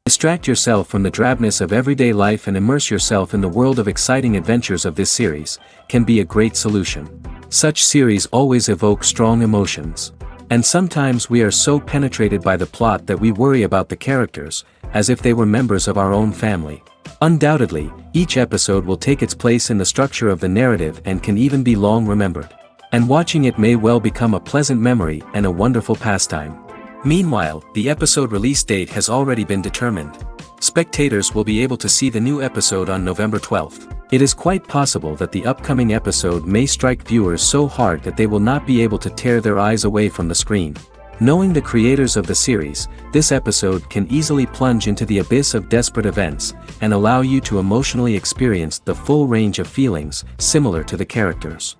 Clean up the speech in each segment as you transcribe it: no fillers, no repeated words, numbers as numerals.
Distract yourself from the drabness of everyday life and immerse yourself in the world of exciting adventures of this series, can be a great solution. Such series always evoke strong emotions. And sometimes we are so penetrated by the plot that we worry about the characters, as if they were members of our own family. Undoubtedly, each episode will take its place in the structure of the narrative and can even be long remembered. And watching it may well become a pleasant memory and a wonderful pastime. Meanwhile, the episode release date has already been determined. Spectators will be able to see the new episode on November 12th. It is quite possible that the upcoming episode may strike viewers so hard that they will not be able to tear their eyes away from the screen. Knowing the creators of the series, this episode can easily plunge into the abyss of desperate events, and allow you to emotionally experience the full range of feelings similar to the characters.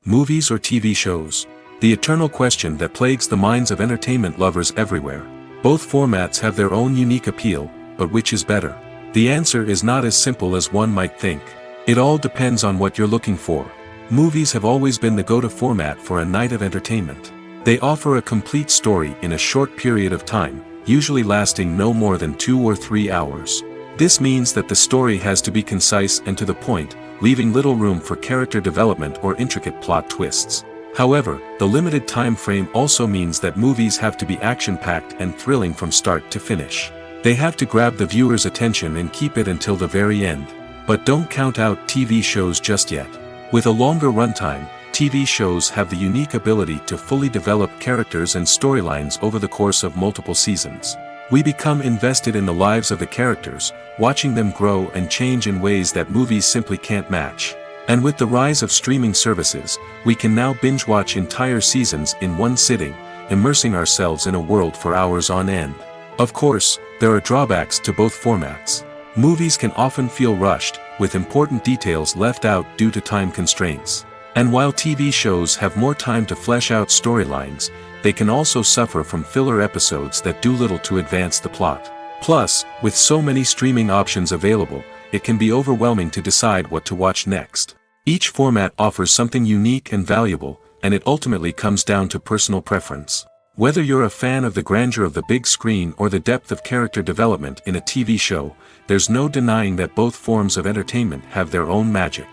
Movies or TV shows? The eternal question that plagues the minds of entertainment lovers everywhere. Both formats have their own unique appeal, but which is better? The answer is not as simple as one might think. It all depends on what you're looking for. Movies have always been the go-to format for a night of entertainment. They offer a complete story in a short period of time, usually lasting no more than 2 or 3 hours. This means that the story has to be concise and to the point, leaving little room for character development or intricate plot twists. However, the limited time frame also means that movies have to be action-packed and thrilling from start to finish. They have to grab the viewer's attention and keep it until the very end. But don't count out TV shows just yet. With a longer runtime, TV shows have the unique ability to fully develop characters and storylines over the course of multiple seasons. We become invested in the lives of the characters, watching them grow and change in ways that movies simply can't match. And with the rise of streaming services, we can now binge-watch entire seasons in one sitting, immersing ourselves in a world for hours on end. Of course, there are drawbacks to both formats. Movies can often feel rushed, with important details left out due to time constraints. And while TV shows have more time to flesh out storylines, they can also suffer from filler episodes that do little to advance the plot. Plus, with so many streaming options available, it can be overwhelming to decide what to watch next. Each format offers something unique and valuable, and it ultimately comes down to personal preference. Whether you're a fan of the grandeur of the big screen or the depth of character development in a TV show, there's no denying that both forms of entertainment have their own magic.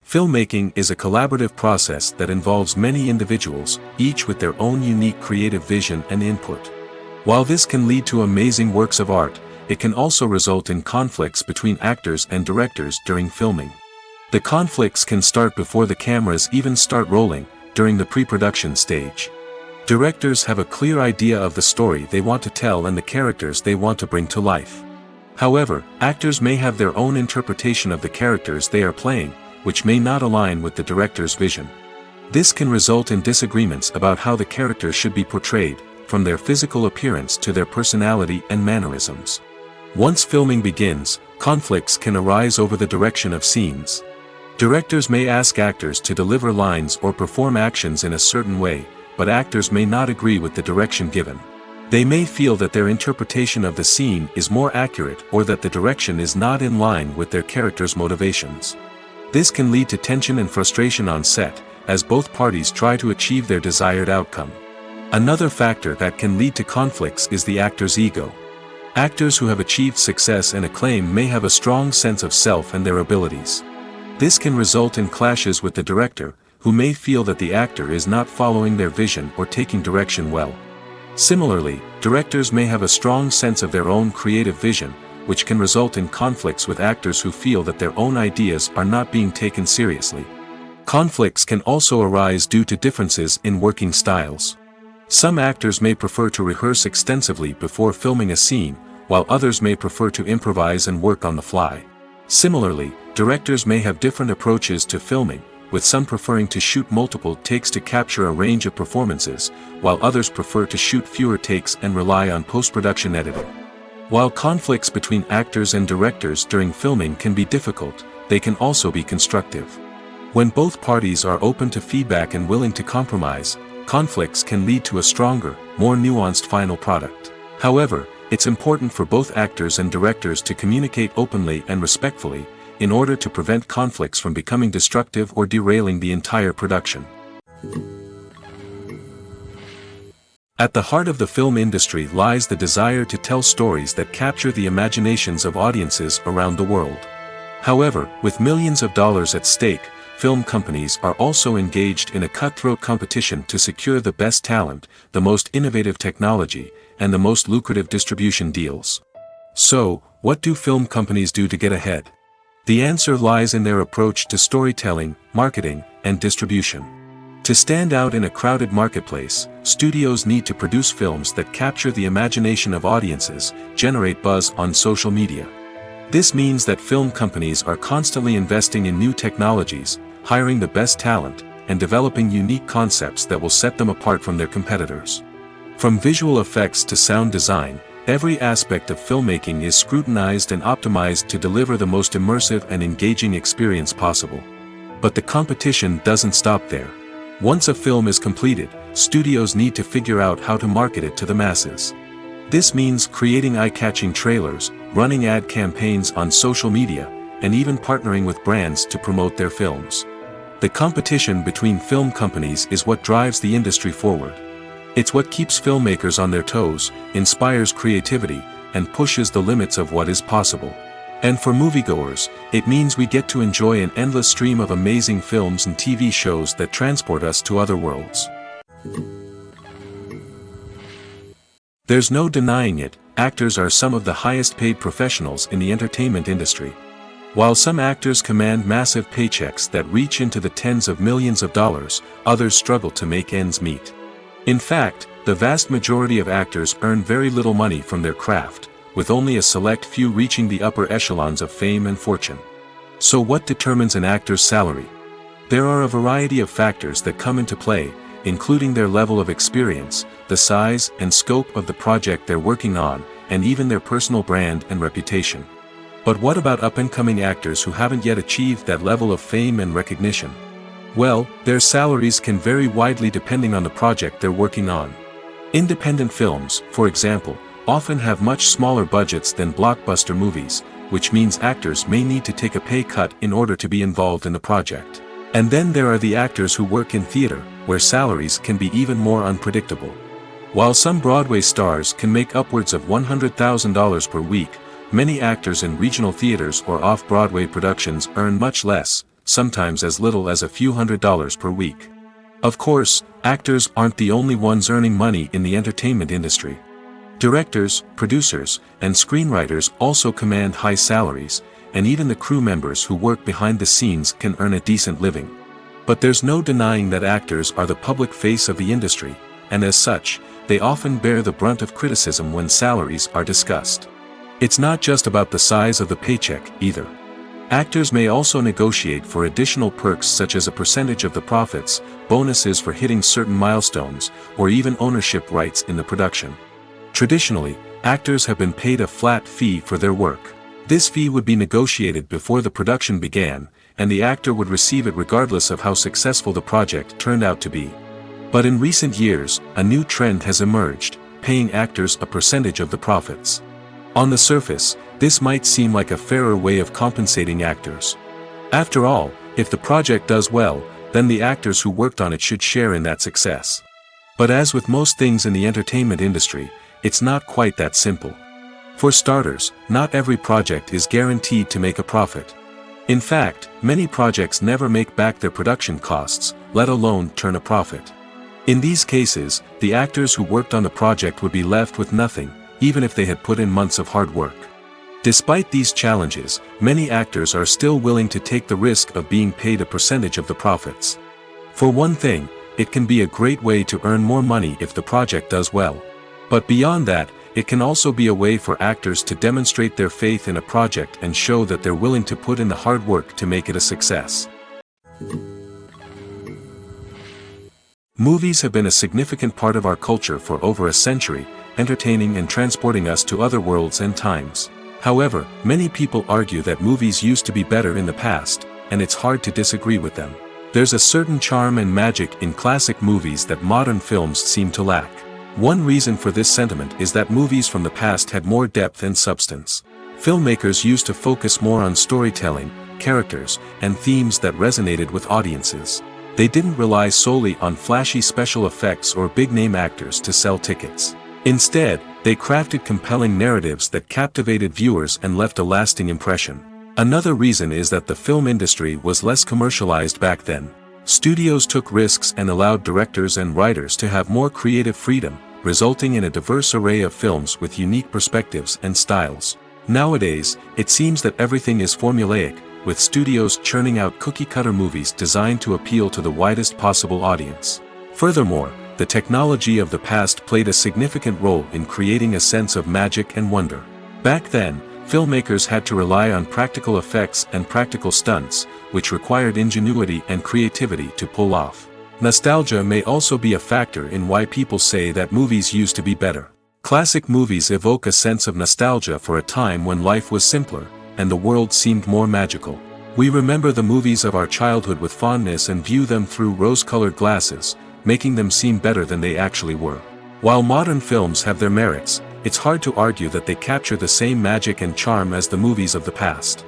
Filmmaking is a collaborative process that involves many individuals, each with their own unique creative vision and input. While this can lead to amazing works of art, it can also result in conflicts between actors and directors during filming. The conflicts can start before the cameras even start rolling, during the pre-production stage. Directors have a clear idea of the story they want to tell and the characters they want to bring to life. However, actors may have their own interpretation of the characters they are playing, which may not align with the director's vision. This can result in disagreements about how the characters should be portrayed, from their physical appearance to their personality and mannerisms. Once filming begins, conflicts can arise over the direction of scenes. Directors may ask actors to deliver lines or perform actions in a certain way, but actors may not agree with the direction given. They may feel that their interpretation of the scene is more accurate or that the direction is not in line with their character's motivations. This can lead to tension and frustration on set, as both parties try to achieve their desired outcome. Another factor that can lead to conflicts is the actor's ego. Actors who have achieved success and acclaim may have a strong sense of self and their abilities. This can result in clashes with the director, who may feel that the actor is not following their vision or taking direction well. Similarly, directors may have a strong sense of their own creative vision, which can result in conflicts with actors who feel that their own ideas are not being taken seriously. Conflicts can also arise due to differences in working styles. Some actors may prefer to rehearse extensively before filming a scene, while others may prefer to improvise and work on the fly. Similarly, directors may have different approaches to filming, with some preferring to shoot multiple takes to capture a range of performances, while others prefer to shoot fewer takes and rely on post-production editing. While conflicts between actors and directors during filming can be difficult, they can also be constructive. When both parties are open to feedback and willing to compromise, conflicts can lead to a stronger, more nuanced final product. However, it's important for both actors and directors to communicate openly and respectfully, in order to prevent conflicts from becoming destructive or derailing the entire production. At the heart of the film industry lies the desire to tell stories that capture the imaginations of audiences around the world. However, with millions of dollars at stake, film companies are also engaged in a cutthroat competition to secure the best talent, the most innovative technology, and the most lucrative distribution deals. So, what do film companies do to get ahead? The answer lies in their approach to storytelling, marketing, and distribution. To stand out in a crowded marketplace, studios need to produce films that capture the imagination of audiences, generate buzz on social media. This means that film companies are constantly investing in new technologies, hiring the best talent, and developing unique concepts that will set them apart from their competitors. From visual effects to sound design, every aspect of filmmaking is scrutinized and optimized to deliver the most immersive and engaging experience possible. But the competition doesn't stop there. Once a film is completed, studios need to figure out how to market it to the masses. This means creating eye-catching trailers, running ad campaigns on social media, and even partnering with brands to promote their films. The competition between film companies is what drives the industry forward. It's what keeps filmmakers on their toes, inspires creativity, and pushes the limits of what is possible. And for moviegoers, it means we get to enjoy an endless stream of amazing films and TV shows that transport us to other worlds. There's no denying it, actors are some of the highest paid professionals in the entertainment industry. While some actors command massive paychecks that reach into the tens of millions of dollars, others struggle to make ends meet. In fact, the vast majority of actors earn very little money from their craft, with only a select few reaching the upper echelons of fame and fortune. So what determines an actor's salary? There are a variety of factors that come into play, including their level of experience, the size and scope of the project they're working on, and even their personal brand and reputation. But what about up-and-coming actors who haven't yet achieved that level of fame and recognition? Well, their salaries can vary widely depending on the project they're working on. Independent films, for example, often have much smaller budgets than blockbuster movies, which means actors may need to take a pay cut in order to be involved in the project. And then there are the actors who work in theater, where salaries can be even more unpredictable. While some Broadway stars can make upwards of $100,000 per week, many actors in regional theaters or off-Broadway productions earn much less, sometimes as little as a few $100s per week. Of course, actors aren't the only ones earning money in the entertainment industry. Directors, producers, and screenwriters also command high salaries, and even the crew members who work behind the scenes can earn a decent living. But there's no denying that actors are the public face of the industry, and as such, they often bear the brunt of criticism when salaries are discussed. It's not just about the size of the paycheck, either. Actors may also negotiate for additional perks such as a percentage of the profits, bonuses for hitting certain milestones, or even ownership rights in the production. Traditionally, actors have been paid a flat fee for their work. This fee would be negotiated before the production began, and the actor would receive it regardless of how successful the project turned out to be. But in recent years, a new trend has emerged, paying actors a percentage of the profits. On the surface, this might seem like a fairer way of compensating actors. After all, if the project does well, then the actors who worked on it should share in that success. But as with most things in the entertainment industry, it's not quite that simple. For starters, not every project is guaranteed to make a profit. In fact, many projects never make back their production costs, let alone turn a profit. In these cases, the actors who worked on the project would be left with nothing, even if they had put in months of hard work. Despite these challenges, many actors are still willing to take the risk of being paid a percentage of the profits. For one thing, it can be a great way to earn more money if the project does well. But beyond that, it can also be a way for actors to demonstrate their faith in a project and show that they're willing to put in the hard work to make it a success. Movies have been a significant part of our culture for over a century, entertaining and transporting us to other worlds and times. However, many people argue that movies used to be better in the past, and it's hard to disagree with them. There's a certain charm and magic in classic movies that modern films seem to lack. One reason for this sentiment is that movies from the past had more depth and substance. Filmmakers used to focus more on storytelling, characters, and themes that resonated with audiences. They didn't rely solely on flashy special effects or big-name actors to sell tickets. Instead, they crafted compelling narratives that captivated viewers and left a lasting impression. Another reason is that the film industry was less commercialized back then. Studios took risks and allowed directors and writers to have more creative freedom, resulting in a diverse array of films with unique perspectives and styles. Nowadays, it seems that everything is formulaic, with studios churning out cookie-cutter movies designed to appeal to the widest possible audience. Furthermore, the technology of the past played a significant role in creating a sense of magic and wonder. Back then, filmmakers had to rely on practical effects and practical stunts, which required ingenuity and creativity to pull off. Nostalgia may also be a factor in why people say that movies used to be better. Classic movies evoke a sense of nostalgia for a time when life was simpler, and the world seemed more magical. We remember the movies of our childhood with fondness and view them through rose-colored glasses, making them seem better than they actually were. While modern films have their merits, it's hard to argue that they capture the same magic and charm as the movies of the past.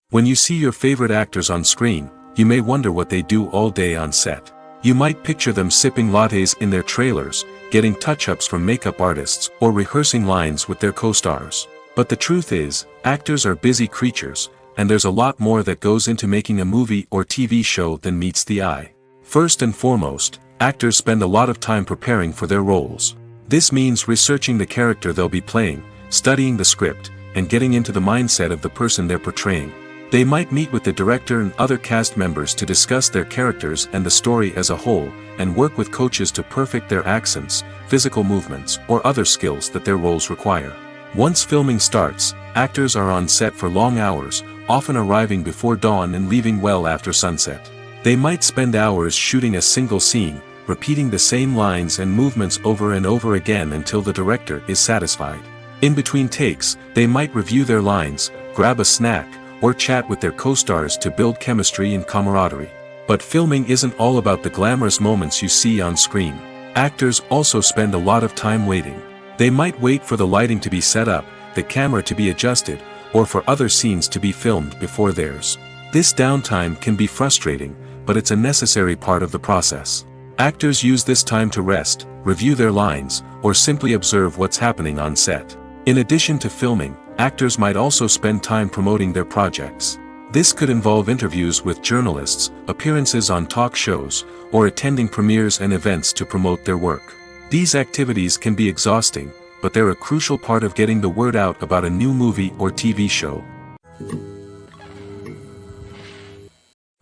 When you see your favorite actors on screen, you may wonder what they do all day on set. You might picture them sipping lattes in their trailers, getting touch-ups from makeup artists, or rehearsing lines with their co-stars. But the truth is, actors are busy creatures, and there's a lot more that goes into making a movie or TV show than meets the eye. First and foremost, actors spend a lot of time preparing for their roles. This means researching the character they'll be playing, studying the script, and getting into the mindset of the person they're portraying. They might meet with the director and other cast members to discuss their characters and the story as a whole, and work with coaches to perfect their accents, physical movements, or other skills that their roles require. Once filming starts, actors are on set for long hours, often arriving before dawn and leaving well after sunset. They might spend hours shooting a single scene, repeating the same lines and movements over and over again until the director is satisfied. In between takes, they might review their lines, grab a snack, or chat with their co-stars to build chemistry and camaraderie. But filming isn't all about the glamorous moments you see on screen. Actors also spend a lot of time waiting. They might wait for the lighting to be set up, the camera to be adjusted, or for other scenes to be filmed before theirs. This downtime can be frustrating, but it's a necessary part of the process. Actors use this time to rest, review their lines, or simply observe what's happening on set. In addition to filming, actors might also spend time promoting their projects. This could involve interviews with journalists, appearances on talk shows, or attending premieres and events to promote their work. These activities can be exhausting, but they're a crucial part of getting the word out about a new movie or TV show.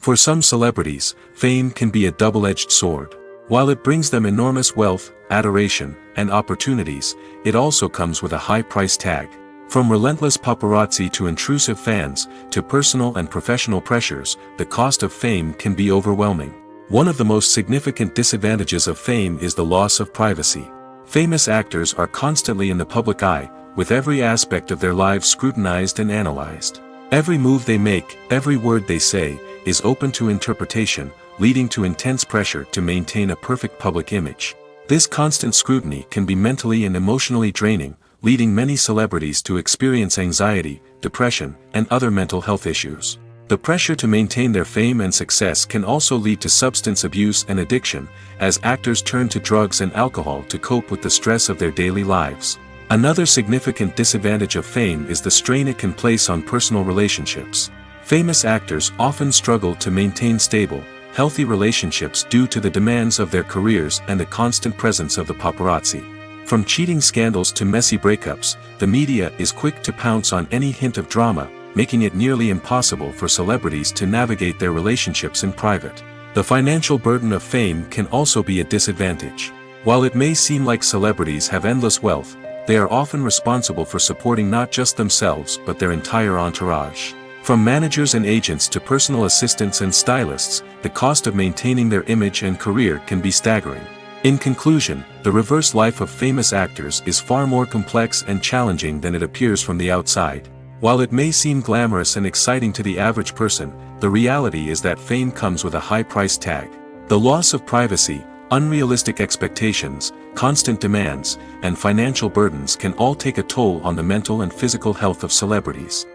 For some celebrities, fame can be a double-edged sword. While it brings them enormous wealth, adoration, and opportunities, it also comes with a high price tag. From relentless paparazzi to intrusive fans, to personal and professional pressures, the cost of fame can be overwhelming. One of the most significant disadvantages of fame is the loss of privacy. Famous actors are constantly in the public eye, with every aspect of their lives scrutinized and analyzed. Every move they make, every word they say, is open to interpretation, leading to intense pressure to maintain a perfect public image. This constant scrutiny can be mentally and emotionally draining, leading many celebrities to experience anxiety, depression, and other mental health issues. The pressure to maintain their fame and success can also lead to substance abuse and addiction, as actors turn to drugs and alcohol to cope with the stress of their daily lives. Another significant disadvantage of fame is the strain it can place on personal relationships. Famous actors often struggle to maintain stable, healthy relationships due to the demands of their careers and the constant presence of the paparazzi. From cheating scandals to messy breakups, the media is quick to pounce on any hint of drama, making it nearly impossible for celebrities to navigate their relationships in private. The financial burden of fame can also be a disadvantage. While it may seem like celebrities have endless wealth, they are often responsible for supporting not just themselves but their entire entourage. From managers and agents to personal assistants and stylists, the cost of maintaining their image and career can be staggering. In conclusion, the reverse life of famous actors is far more complex and challenging than it appears from the outside. While it may seem glamorous and exciting to the average person, the reality is that fame comes with a high price tag. The loss of privacy, unrealistic expectations, constant demands, and financial burdens can all take a toll on the mental and physical health of celebrities.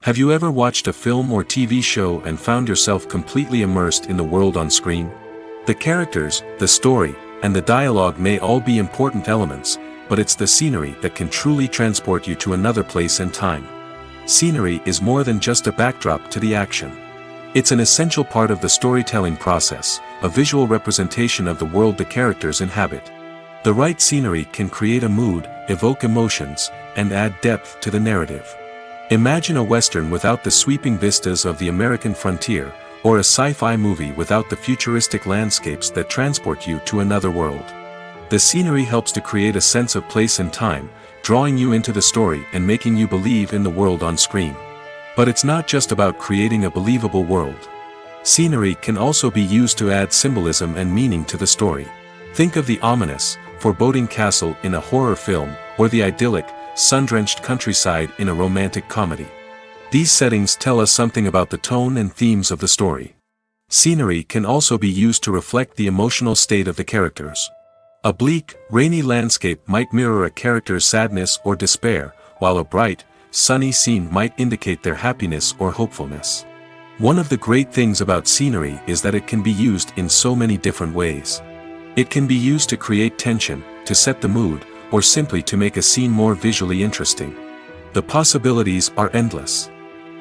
Have you ever watched a film or TV show and found yourself completely immersed in the world on screen? The characters, the story, and the dialogue may all be important elements, but it's the scenery that can truly transport you to another place and time. Scenery is more than just a backdrop to the action. It's an essential part of the storytelling process, a visual representation of the world the characters inhabit. The right scenery can create a mood, evoke emotions, and add depth to the narrative. Imagine a Western without the sweeping vistas of the American frontier, or a sci-fi movie without the futuristic landscapes that transport you to another world. The scenery helps to create a sense of place and time, drawing you into the story and making you believe in the world on screen. But it's not just about creating a believable world. Scenery can also be used to add symbolism and meaning to the story. Think of the ominous, foreboding castle in a horror film, or the idyllic, sun-drenched countryside in a romantic comedy. These settings tell us something about the tone and themes of the story. Scenery can also be used to reflect the emotional state of the characters. A bleak, rainy landscape might mirror a character's sadness or despair, while a bright, sunny scene might indicate their happiness or hopefulness. One of the great things about scenery is that it can be used in so many different ways. It can be used to create tension, to set the mood, or simply to make a scene more visually interesting. The possibilities are endless.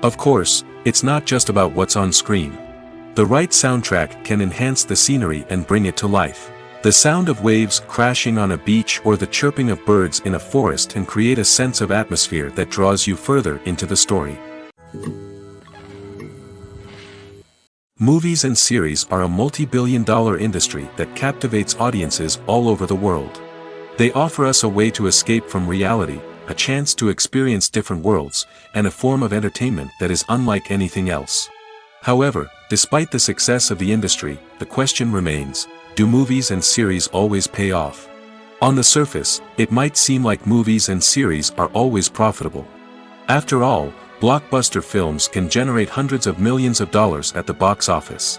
Of course, it's not just about what's on screen. The right soundtrack can enhance the scenery and bring it to life. The sound of waves crashing on a beach or the chirping of birds in a forest can create a sense of atmosphere that draws you further into the story. Movies and series are a multi-billion-dollar industry that captivates audiences all over the world. They offer us a way to escape from reality, a chance to experience different worlds, and a form of entertainment that is unlike anything else. However, despite the success of the industry, the question remains, do movies and series always pay off? On the surface, it might seem like movies and series are always profitable. After all, blockbuster films can generate hundreds of millions of dollars at the box office.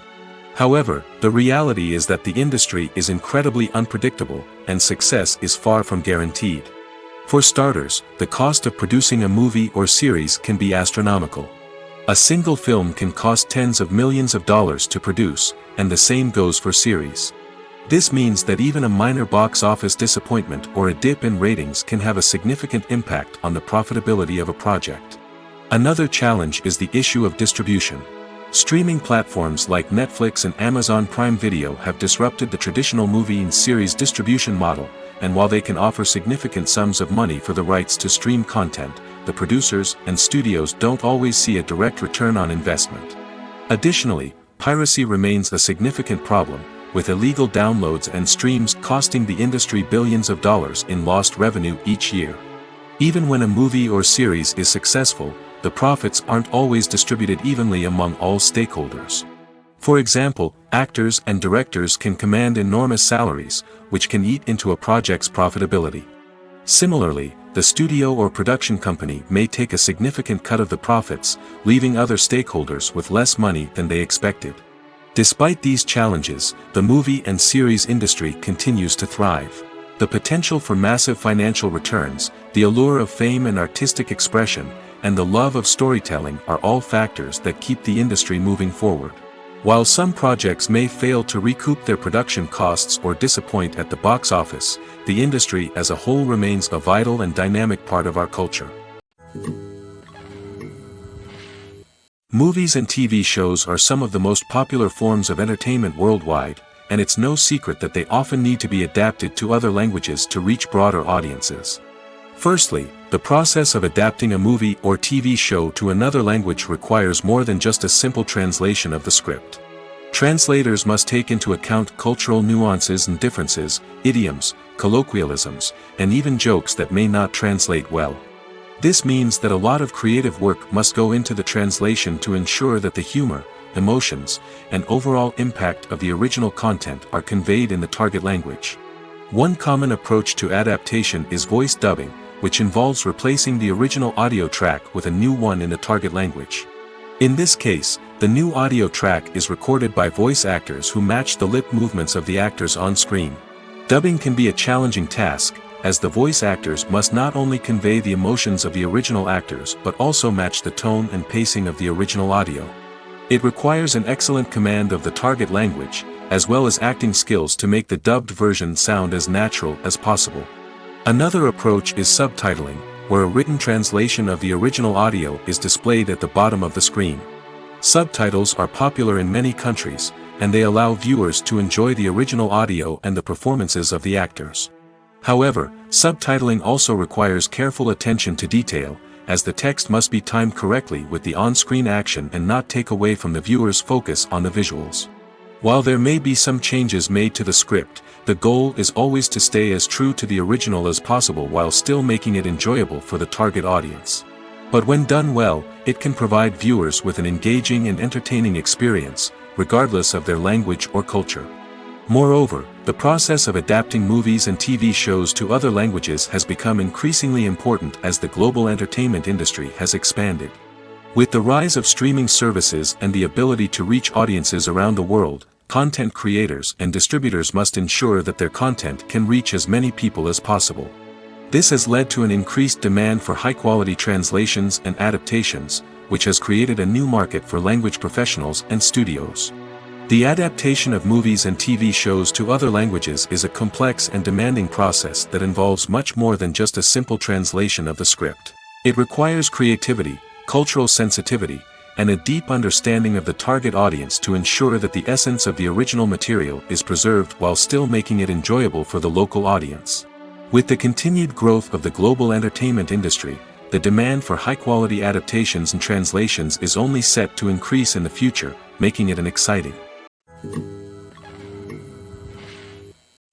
However, the reality is that the industry is incredibly unpredictable, and success is far from guaranteed. For starters, the cost of producing a movie or series can be astronomical. A single film can cost tens of millions of dollars to produce, and the same goes for series. This means that even a minor box office disappointment or a dip in ratings can have a significant impact on the profitability of a project. Another challenge is the issue of distribution. Streaming platforms like Netflix and Amazon Prime Video have disrupted the traditional movie and series distribution model, and while they can offer significant sums of money for the rights to stream content, the producers and studios don't always see a direct return on investment. Additionally, piracy remains a significant problem, with illegal downloads and streams costing the industry billions of dollars in lost revenue each year. Even when a movie or series is successful, the profits aren't always distributed evenly among all stakeholders. For example, actors and directors can command enormous salaries, which can eat into a project's profitability. Similarly, the studio or production company may take a significant cut of the profits, leaving other stakeholders with less money than they expected. Despite these challenges, the movie and series industry continues to thrive. The potential for massive financial returns, the allure of fame and artistic expression, and the love of storytelling are all factors that keep the industry moving forward. While some projects may fail to recoup their production costs or disappoint at the box office, the industry as a whole remains a vital and dynamic part of our culture. Movies and TV shows are some of the most popular forms of entertainment worldwide, and it's no secret that they often need to be adapted to other languages to reach broader audiences. Firstly, the process of adapting a movie or TV show to another language requires more than just a simple translation of the script. Translators must take into account cultural nuances and differences, idioms, colloquialisms, and even jokes that may not translate well. This means that a lot of creative work must go into the translation to ensure that the humor, emotions, and overall impact of the original content are conveyed in the target language. One common approach to adaptation is voice dubbing, which involves replacing the original audio track with a new one in the target language. In this case, the new audio track is recorded by voice actors who match the lip movements of the actors on screen. Dubbing can be a challenging task, as the voice actors must not only convey the emotions of the original actors but also match the tone and pacing of the original audio. It requires an excellent command of the target language, as well as acting skills to make the dubbed version sound as natural as possible. Another approach is subtitling, where a written translation of the original audio is displayed at the bottom of the screen. Subtitles are popular in many countries, and they allow viewers to enjoy the original audio and the performances of the actors. However, subtitling also requires careful attention to detail, as the text must be timed correctly with the on-screen action and not take away from the viewer's focus on the visuals. While there may be some changes made to the script, the goal is always to stay as true to the original as possible while still making it enjoyable for the target audience. But when done well, it can provide viewers with an engaging and entertaining experience, regardless of their language or culture. Moreover, the process of adapting movies and TV shows to other languages has become increasingly important as the global entertainment industry has expanded. With the rise of streaming services and the ability to reach audiences around the world, content creators and distributors must ensure that their content can reach as many people as possible. This has led to an increased demand for high-quality translations and adaptations, which has created a new market for language professionals and studios. The adaptation of movies and TV shows to other languages is a complex and demanding process that involves much more than just a simple translation of the script. It requires creativity, cultural sensitivity, and a deep understanding of the target audience to ensure that the essence of the original material is preserved while still making it enjoyable for the local audience. With the continued growth of the global entertainment industry, the demand for high-quality adaptations and translations is only set to increase in the future, making it an exciting.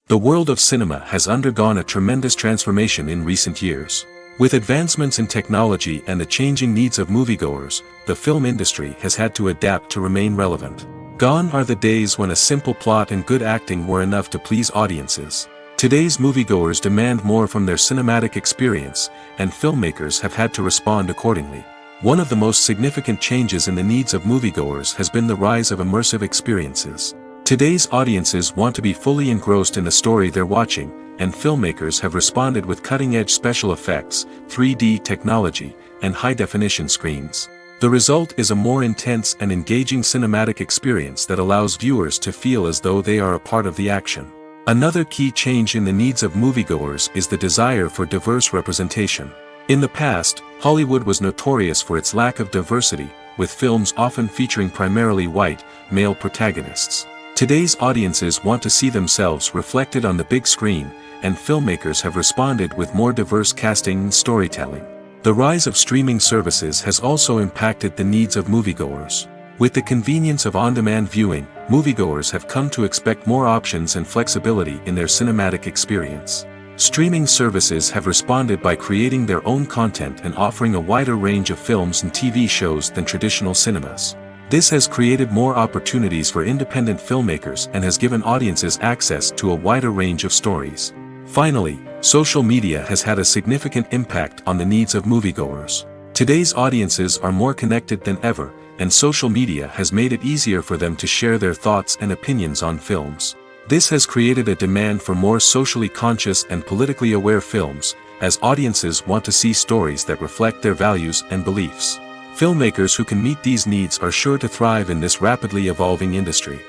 The world of cinema has undergone a tremendous transformation in recent years. With advancements in technology and the changing needs of moviegoers, the film industry has had to adapt to remain relevant. Gone are the days when a simple plot and good acting were enough to please audiences. Today's moviegoers demand more from their cinematic experience, and filmmakers have had to respond accordingly. One of the most significant changes in the needs of moviegoers has been the rise of immersive experiences. Today's audiences want to be fully engrossed in the story they're watching, and filmmakers have responded with cutting-edge special effects, 3D technology, and high-definition screens. The result is a more intense and engaging cinematic experience that allows viewers to feel as though they are a part of the action. Another key change in the needs of moviegoers is the desire for diverse representation. In the past, Hollywood was notorious for its lack of diversity, with films often featuring primarily white, male protagonists. Today's audiences want to see themselves reflected on the big screen, and filmmakers have responded with more diverse casting and storytelling. The rise of streaming services has also impacted the needs of moviegoers. With the convenience of on-demand viewing, moviegoers have come to expect more options and flexibility in their cinematic experience. Streaming services have responded by creating their own content and offering a wider range of films and TV shows than traditional cinemas. This has created more opportunities for independent filmmakers and has given audiences access to a wider range of stories. Finally, social media has had a significant impact on the needs of moviegoers. Today's audiences are more connected than ever, and social media has made it easier for them to share their thoughts and opinions on films. This has created a demand for more socially conscious and politically aware films, as audiences want to see stories that reflect their values and beliefs. Filmmakers who can meet these needs are sure to thrive in this rapidly evolving industry.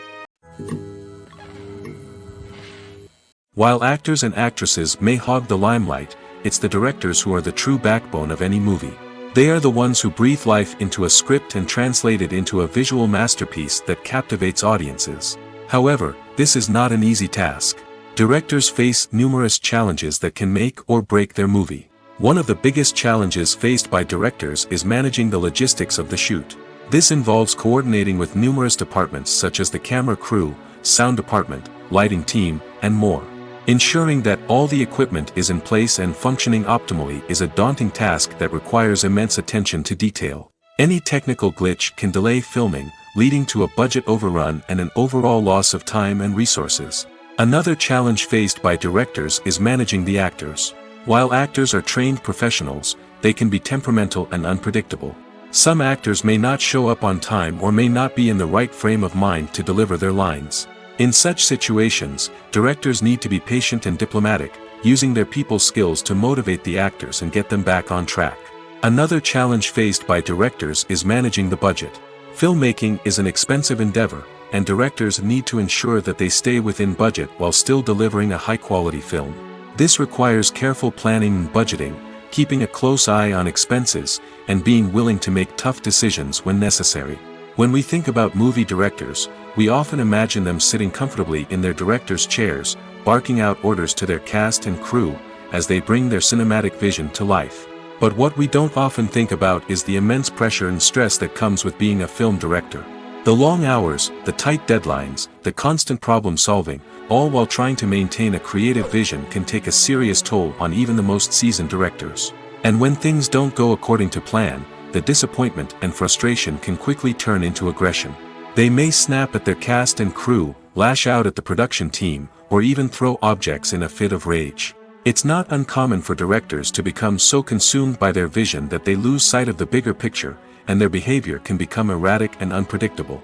While actors and actresses may hog the limelight, it's the directors who are the true backbone of any movie. They are the ones who breathe life into a script and translate it into a visual masterpiece that captivates audiences. However, this is not an easy task. Directors face numerous challenges that can make or break their movie. One of the biggest challenges faced by directors is managing the logistics of the shoot. This involves coordinating with numerous departments such as the camera crew, sound department, lighting team, and more. Ensuring that all the equipment is in place and functioning optimally is a daunting task that requires immense attention to detail. Any technical glitch can delay filming, leading to a budget overrun and an overall loss of time and resources. Another challenge faced by directors is managing the actors. While actors are trained professionals, they can be temperamental and unpredictable. Some actors may not show up on time or may not be in the right frame of mind to deliver their lines. In such situations, directors need to be patient and diplomatic, using their people skills to motivate the actors and get them back on track. Another challenge faced by directors is managing the budget. Filmmaking is an expensive endeavor, and directors need to ensure that they stay within budget while still delivering a high-quality film. This requires careful planning and budgeting, keeping a close eye on expenses, and being willing to make tough decisions when necessary. When we think about movie directors, we often imagine them sitting comfortably in their director's chairs, barking out orders to their cast and crew, as they bring their cinematic vision to life. But what we don't often think about is the immense pressure and stress that comes with being a film director. The long hours, the tight deadlines, the constant problem solving, all while trying to maintain a creative vision can take a serious toll on even the most seasoned directors. And when things don't go according to plan, the disappointment and frustration can quickly turn into aggression. They may snap at their cast and crew, lash out at the production team, or even throw objects in a fit of rage. It's not uncommon for directors to become so consumed by their vision that they lose sight of the bigger picture, and their behavior can become erratic and unpredictable.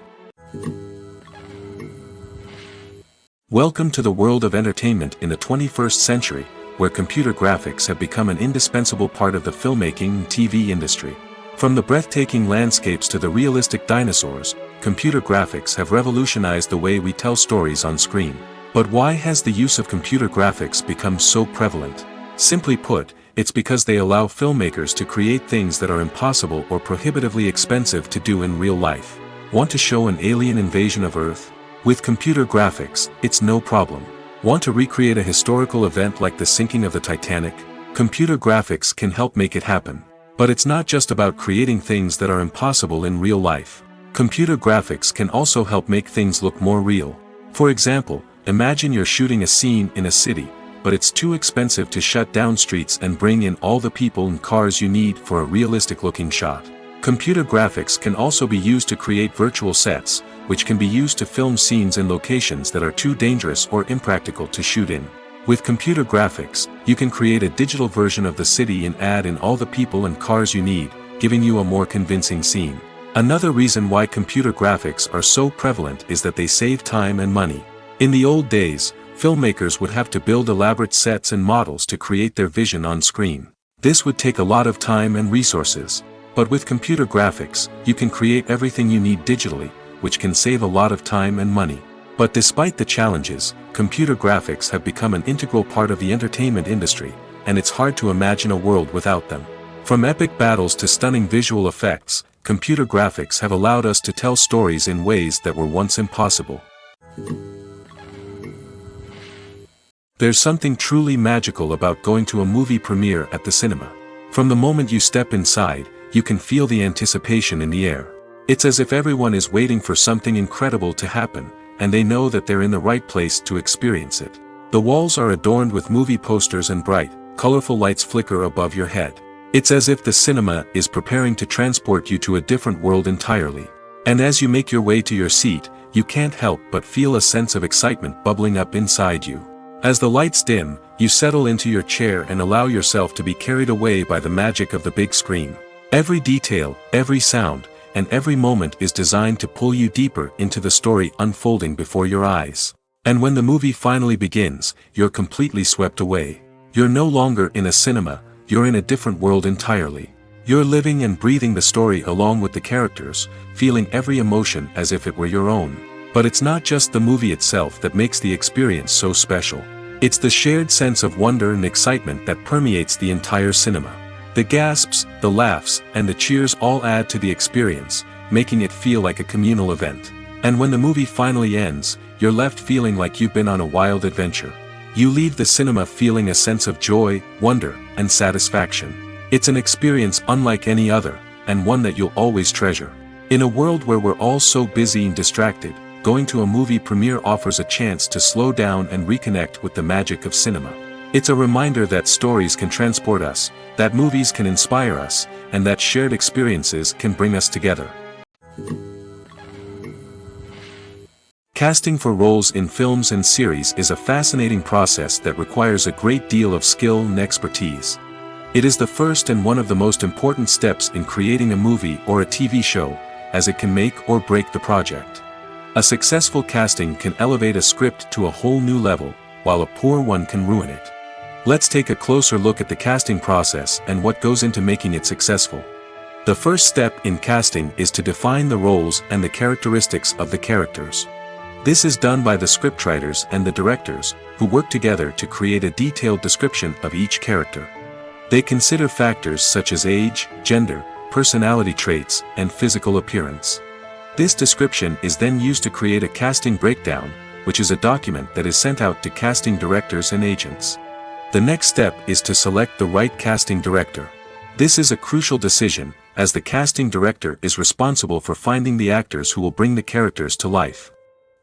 Welcome to the world of entertainment in the 21st century, where computer graphics have become an indispensable part of the filmmaking and TV industry. From the breathtaking landscapes to the realistic dinosaurs, computer graphics have revolutionized the way we tell stories on screen. But why has the use of computer graphics become so prevalent? Simply put, it's because they allow filmmakers to create things that are impossible or prohibitively expensive to do in real life. Want to show an alien invasion of Earth? With computer graphics, it's no problem. Want to recreate a historical event like the sinking of the Titanic? Computer graphics can help make it happen. But it's not just about creating things that are impossible in real life. Computer graphics can also help make things look more real. For example, imagine you're shooting a scene in a city, but it's too expensive to shut down streets and bring in all the people and cars you need for a realistic-looking shot. Computer graphics can also be used to create virtual sets, which can be used to film scenes in locations that are too dangerous or impractical to shoot in. With computer graphics, you can create a digital version of the city and add in all the people and cars you need, giving you a more convincing scene. Another reason why computer graphics are so prevalent is that they save time and money. In the old days, filmmakers would have to build elaborate sets and models to create their vision on screen. This would take a lot of time and resources. But with computer graphics, you can create everything you need digitally, which can save a lot of time and money. But despite the challenges, computer graphics have become an integral part of the entertainment industry, and it's hard to imagine a world without them. From epic battles to stunning visual effects, computer graphics have allowed us to tell stories in ways that were once impossible. There's something truly magical about going to a movie premiere at the cinema. From the moment you step inside, you can feel the anticipation in the air. It's as if everyone is waiting for something incredible to happen, and they know that they're in the right place to experience it. The walls are adorned with movie posters and bright, colorful lights flicker above your head. It's as if the cinema is preparing to transport you to a different world entirely. And as you make your way to your seat, you can't help but feel a sense of excitement bubbling up inside you. As the lights dim, you settle into your chair and allow yourself to be carried away by the magic of the big screen. Every detail, every sound, and every moment is designed to pull you deeper into the story unfolding before your eyes. And when the movie finally begins, you're completely swept away. You're no longer in a cinema, you're in a different world entirely. You're living and breathing the story along with the characters, feeling every emotion as if it were your own. But it's not just the movie itself that makes the experience so special. It's the shared sense of wonder and excitement that permeates the entire cinema. The gasps, the laughs, and the cheers all add to the experience, making it feel like a communal event. And when the movie finally ends, you're left feeling like you've been on a wild adventure. You leave the cinema feeling a sense of joy, wonder, and satisfaction. It's an experience unlike any other, and one that you'll always treasure. In a world where we're all so busy and distracted, going to a movie premiere offers a chance to slow down and reconnect with the magic of cinema. It's a reminder that stories can transport us, that movies can inspire us, and that shared experiences can bring us together. Casting for roles in films and series is a fascinating process that requires a great deal of skill and expertise. It is the first and one of the most important steps in creating a movie or a TV show, as it can make or break the project. A successful casting can elevate a script to a whole new level, while a poor one can ruin it. Let's take a closer look at the casting process and what goes into making it successful. The first step in casting is to define the roles and the characteristics of the characters. This is done by the scriptwriters and the directors, who work together to create a detailed description of each character. They consider factors such as age, gender, personality traits, and physical appearance. This description is then used to create a casting breakdown, which is a document that is sent out to casting directors and agents. The next step is to select the right casting director. This is a crucial decision, as the casting director is responsible for finding the actors who will bring the characters to life.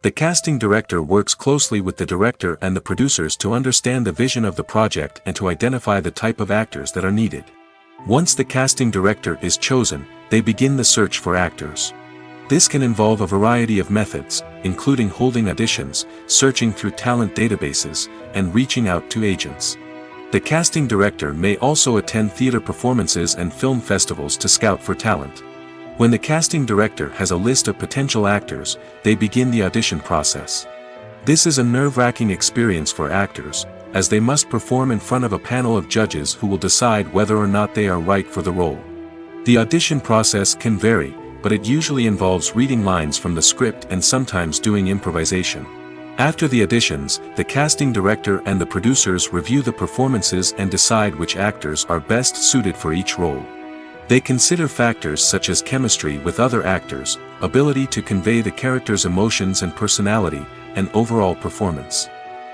The casting director works closely with the director and the producers to understand the vision of the project and to identify the type of actors that are needed. Once the casting director is chosen, they begin the search for actors. This can involve a variety of methods, including holding auditions, searching through talent databases, and reaching out to agents. The casting director may also attend theater performances and film festivals to scout for talent. When the casting director has a list of potential actors, they begin the audition process. This is a nerve-wracking experience for actors, as they must perform in front of a panel of judges who will decide whether or not they are right for the role. The audition process can vary, but it usually involves reading lines from the script and sometimes doing improvisation. After the auditions, the casting director and the producers review the performances and decide which actors are best suited for each role. They consider factors such as chemistry with other actors, ability to convey the character's emotions and personality, and overall performance.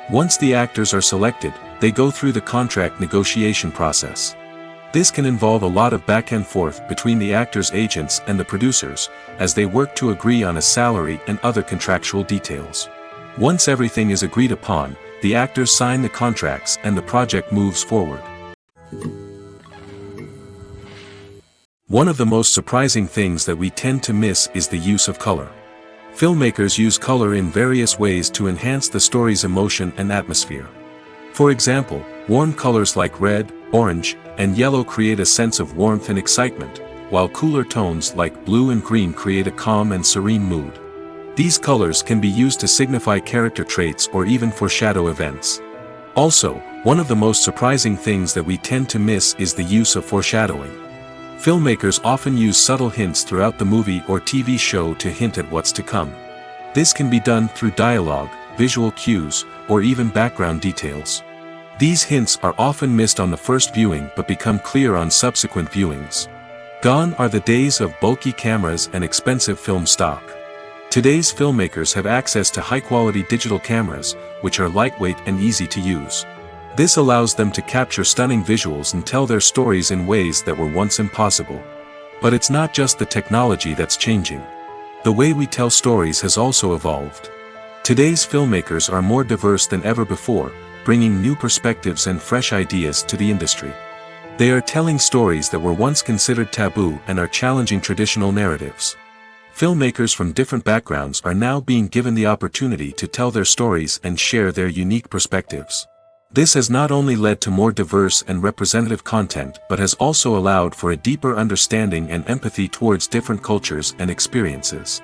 Once the actors are selected, they go through the contract negotiation process. This can involve a lot of back and forth between the actors' agents and the producers, as they work to agree on a salary and other contractual details. Once everything is agreed upon, the actors sign the contracts and the project moves forward. One of the most surprising things that we tend to miss is the use of color. Filmmakers use color in various ways to enhance the story's emotion and atmosphere. For example, warm colors like red, orange, and yellow create a sense of warmth and excitement, while cooler tones like blue and green create a calm and serene mood. These colors can be used to signify character traits or even foreshadow events. Also, one of the most surprising things that we tend to miss is the use of foreshadowing. Filmmakers often use subtle hints throughout the movie or TV show to hint at what's to come. This can be done through dialogue, visual cues, or even background details. These hints are often missed on the first viewing but become clear on subsequent viewings. Gone are the days of bulky cameras and expensive film stock. Today's filmmakers have access to high-quality digital cameras, which are lightweight and easy to use. This allows them to capture stunning visuals and tell their stories in ways that were once impossible. But it's not just the technology that's changing. The way we tell stories has also evolved. Today's filmmakers are more diverse than ever before, bringing new perspectives and fresh ideas to the industry. They are telling stories that were once considered taboo and are challenging traditional narratives. Filmmakers from different backgrounds are now being given the opportunity to tell their stories and share their unique perspectives. This has not only led to more diverse and representative content but has also allowed for a deeper understanding and empathy towards different cultures and experiences.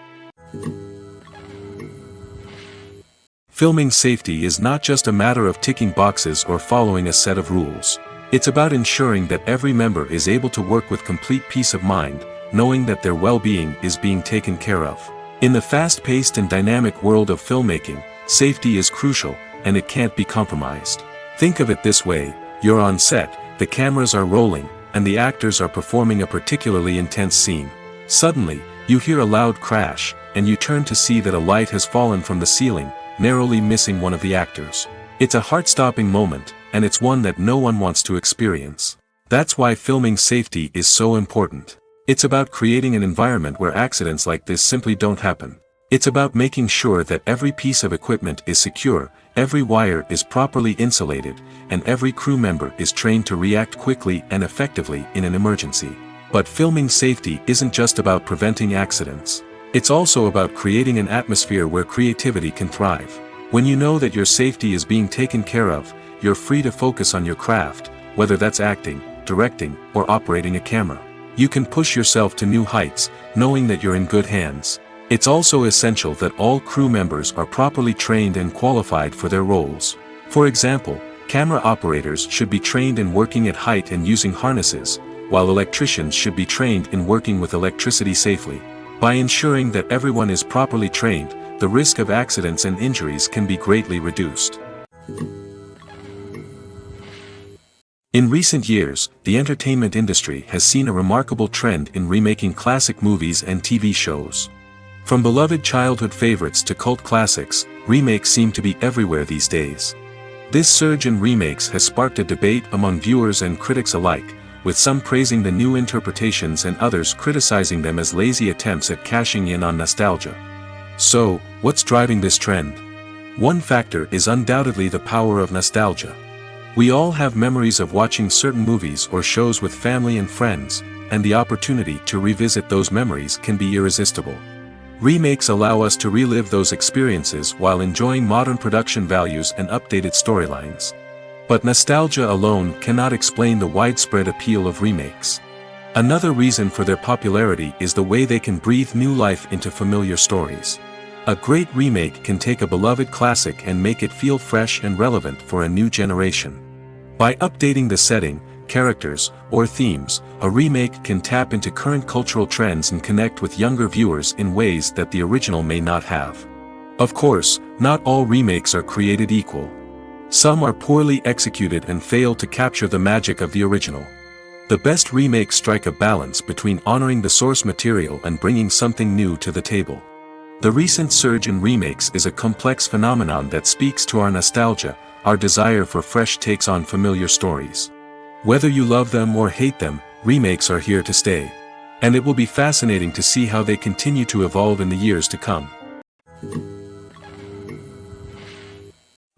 Filming safety is not just a matter of ticking boxes or following a set of rules. It's about ensuring that every member is able to work with complete peace of mind, knowing that their well-being is being taken care of. In the fast-paced and dynamic world of filmmaking, safety is crucial, and it can't be compromised. Think of it this way: you're on set, the cameras are rolling, and the actors are performing a particularly intense scene. Suddenly, you hear a loud crash, and you turn to see that a light has fallen from the ceiling, narrowly missing one of the actors. It's a heart-stopping moment, and it's one that no one wants to experience. That's why filming safety is so important. It's about creating an environment where accidents like this simply don't happen. It's about making sure that every piece of equipment is secure, every wire is properly insulated, and every crew member is trained to react quickly and effectively in an emergency. But filming safety isn't just about preventing accidents. It's also about creating an atmosphere where creativity can thrive. When you know that your safety is being taken care of, you're free to focus on your craft, whether that's acting, directing, or operating a camera. You can push yourself to new heights, knowing that you're in good hands. It's also essential that all crew members are properly trained and qualified for their roles. For example, camera operators should be trained in working at height and using harnesses, while electricians should be trained in working with electricity safely. By ensuring that everyone is properly trained, the risk of accidents and injuries can be greatly reduced. In recent years, the entertainment industry has seen a remarkable trend in remaking classic movies and TV shows. From beloved childhood favorites to cult classics, remakes seem to be everywhere these days. This surge in remakes has sparked a debate among viewers and critics alike, with some praising the new interpretations and others criticizing them as lazy attempts at cashing in on nostalgia. So, what's driving this trend? One factor is undoubtedly the power of nostalgia. We all have memories of watching certain movies or shows with family and friends, and the opportunity to revisit those memories can be irresistible. Remakes allow us to relive those experiences while enjoying modern production values and updated storylines. But nostalgia alone cannot explain the widespread appeal of remakes. Another reason for their popularity is the way they can breathe new life into familiar stories. A great remake can take a beloved classic and make it feel fresh and relevant for a new generation. By updating the setting, characters, or themes, a remake can tap into current cultural trends and connect with younger viewers in ways that the original may not have. Of course, not all remakes are created equal. Some are poorly executed and fail to capture the magic of the original. The best remakes strike a balance between honoring the source material and bringing something new to the table. The recent surge in remakes is a complex phenomenon that speaks to our nostalgia, our desire for fresh takes on familiar stories. Whether you love them or hate them, remakes are here to stay. And it will be fascinating to see how they continue to evolve in the years to come.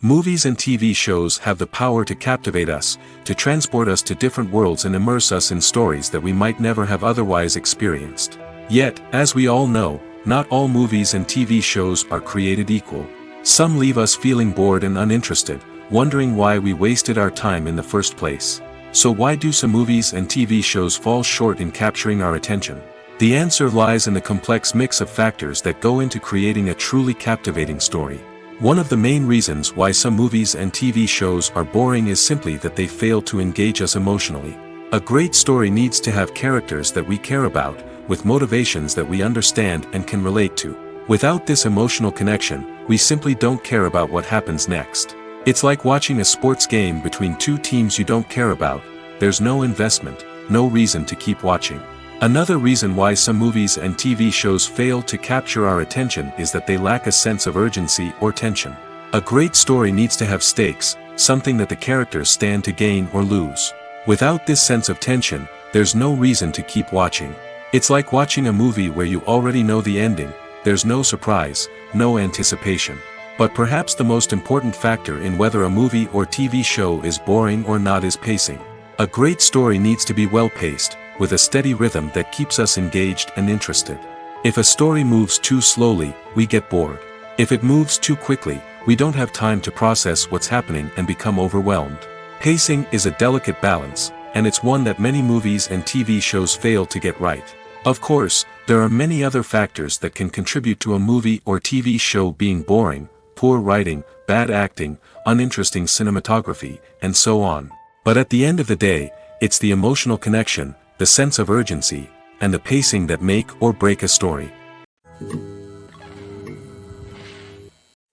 Movies and TV shows have the power to captivate us, to transport us to different worlds and immerse us in stories that we might never have otherwise experienced. Yet, as we all know, not all movies and TV shows are created equal. Some leave us feeling bored and uninterested, wondering why we wasted our time in the first place. So why do some movies and TV shows fall short in capturing our attention? The answer lies in the complex mix of factors that go into creating a truly captivating story. One of the main reasons why some movies and TV shows are boring is simply that they fail to engage us emotionally. A great story needs to have characters that we care about, with motivations that we understand and can relate to. Without this emotional connection, we simply don't care about what happens next. It's like watching a sports game between two teams you don't care about. There's no investment, no reason to keep watching. Another reason why some movies and TV shows fail to capture our attention is that they lack a sense of urgency or tension. A great story needs to have stakes, something that the characters stand to gain or lose. Without this sense of tension, there's no reason to keep watching. It's like watching a movie where you already know the ending. There's no surprise, no anticipation. But perhaps the most important factor in whether a movie or TV show is boring or not is pacing. A great story needs to be well-paced, with a steady rhythm that keeps us engaged and interested. If a story moves too slowly, we get bored. If it moves too quickly, we don't have time to process what's happening and become overwhelmed. Pacing is a delicate balance, and it's one that many movies and TV shows fail to get right. Of course, there are many other factors that can contribute to a movie or TV show being boring: poor writing, bad acting, uninteresting cinematography, and so on. But at the end of the day, it's the emotional connection, the sense of urgency, and the pacing that make or break a story.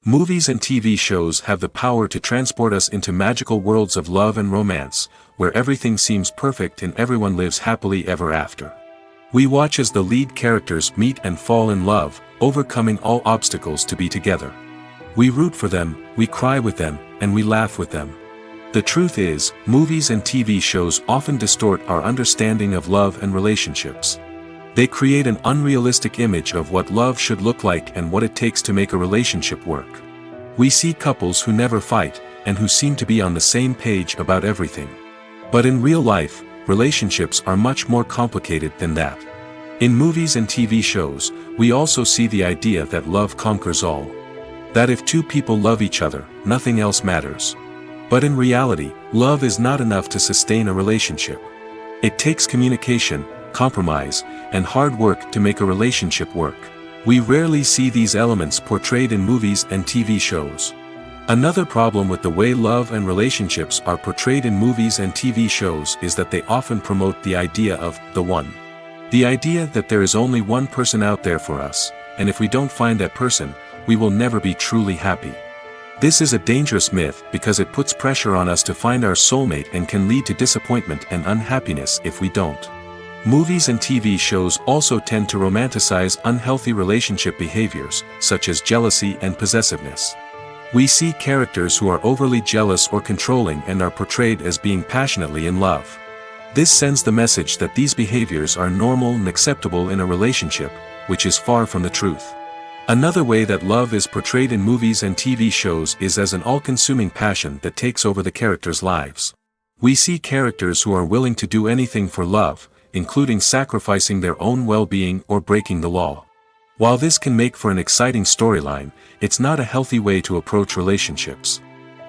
Movies and TV shows have the power to transport us into magical worlds of love and romance, where everything seems perfect and everyone lives happily ever after. We watch as the lead characters meet and fall in love, overcoming all obstacles to be together. We root for them, we cry with them, and we laugh with them. The truth is, movies and TV shows often distort our understanding of love and relationships. They create an unrealistic image of what love should look like and what it takes to make a relationship work. We see couples who never fight, and who seem to be on the same page about everything. But in real life, relationships are much more complicated than that. In movies and TV shows, we also see the idea that love conquers all. That if two people love each other, nothing else matters. But in reality, love is not enough to sustain a relationship. It takes communication, compromise, and hard work to make a relationship work. We rarely see these elements portrayed in movies and TV shows. Another problem with the way love and relationships are portrayed in movies and TV shows is that they often promote the idea of the one. The idea that there is only one person out there for us, and if we don't find that person, we will never be truly happy. This is a dangerous myth because it puts pressure on us to find our soulmate and can lead to disappointment and unhappiness if we don't. Movies and TV shows also tend to romanticize unhealthy relationship behaviors, such as jealousy and possessiveness. We see characters who are overly jealous or controlling and are portrayed as being passionately in love. This sends the message that these behaviors are normal and acceptable in a relationship, which is far from the truth. Another way that love is portrayed in movies and TV shows is as an all-consuming passion that takes over the characters' lives. We see characters who are willing to do anything for love, including sacrificing their own well-being or breaking the law. While this can make for an exciting storyline, it's not a healthy way to approach relationships.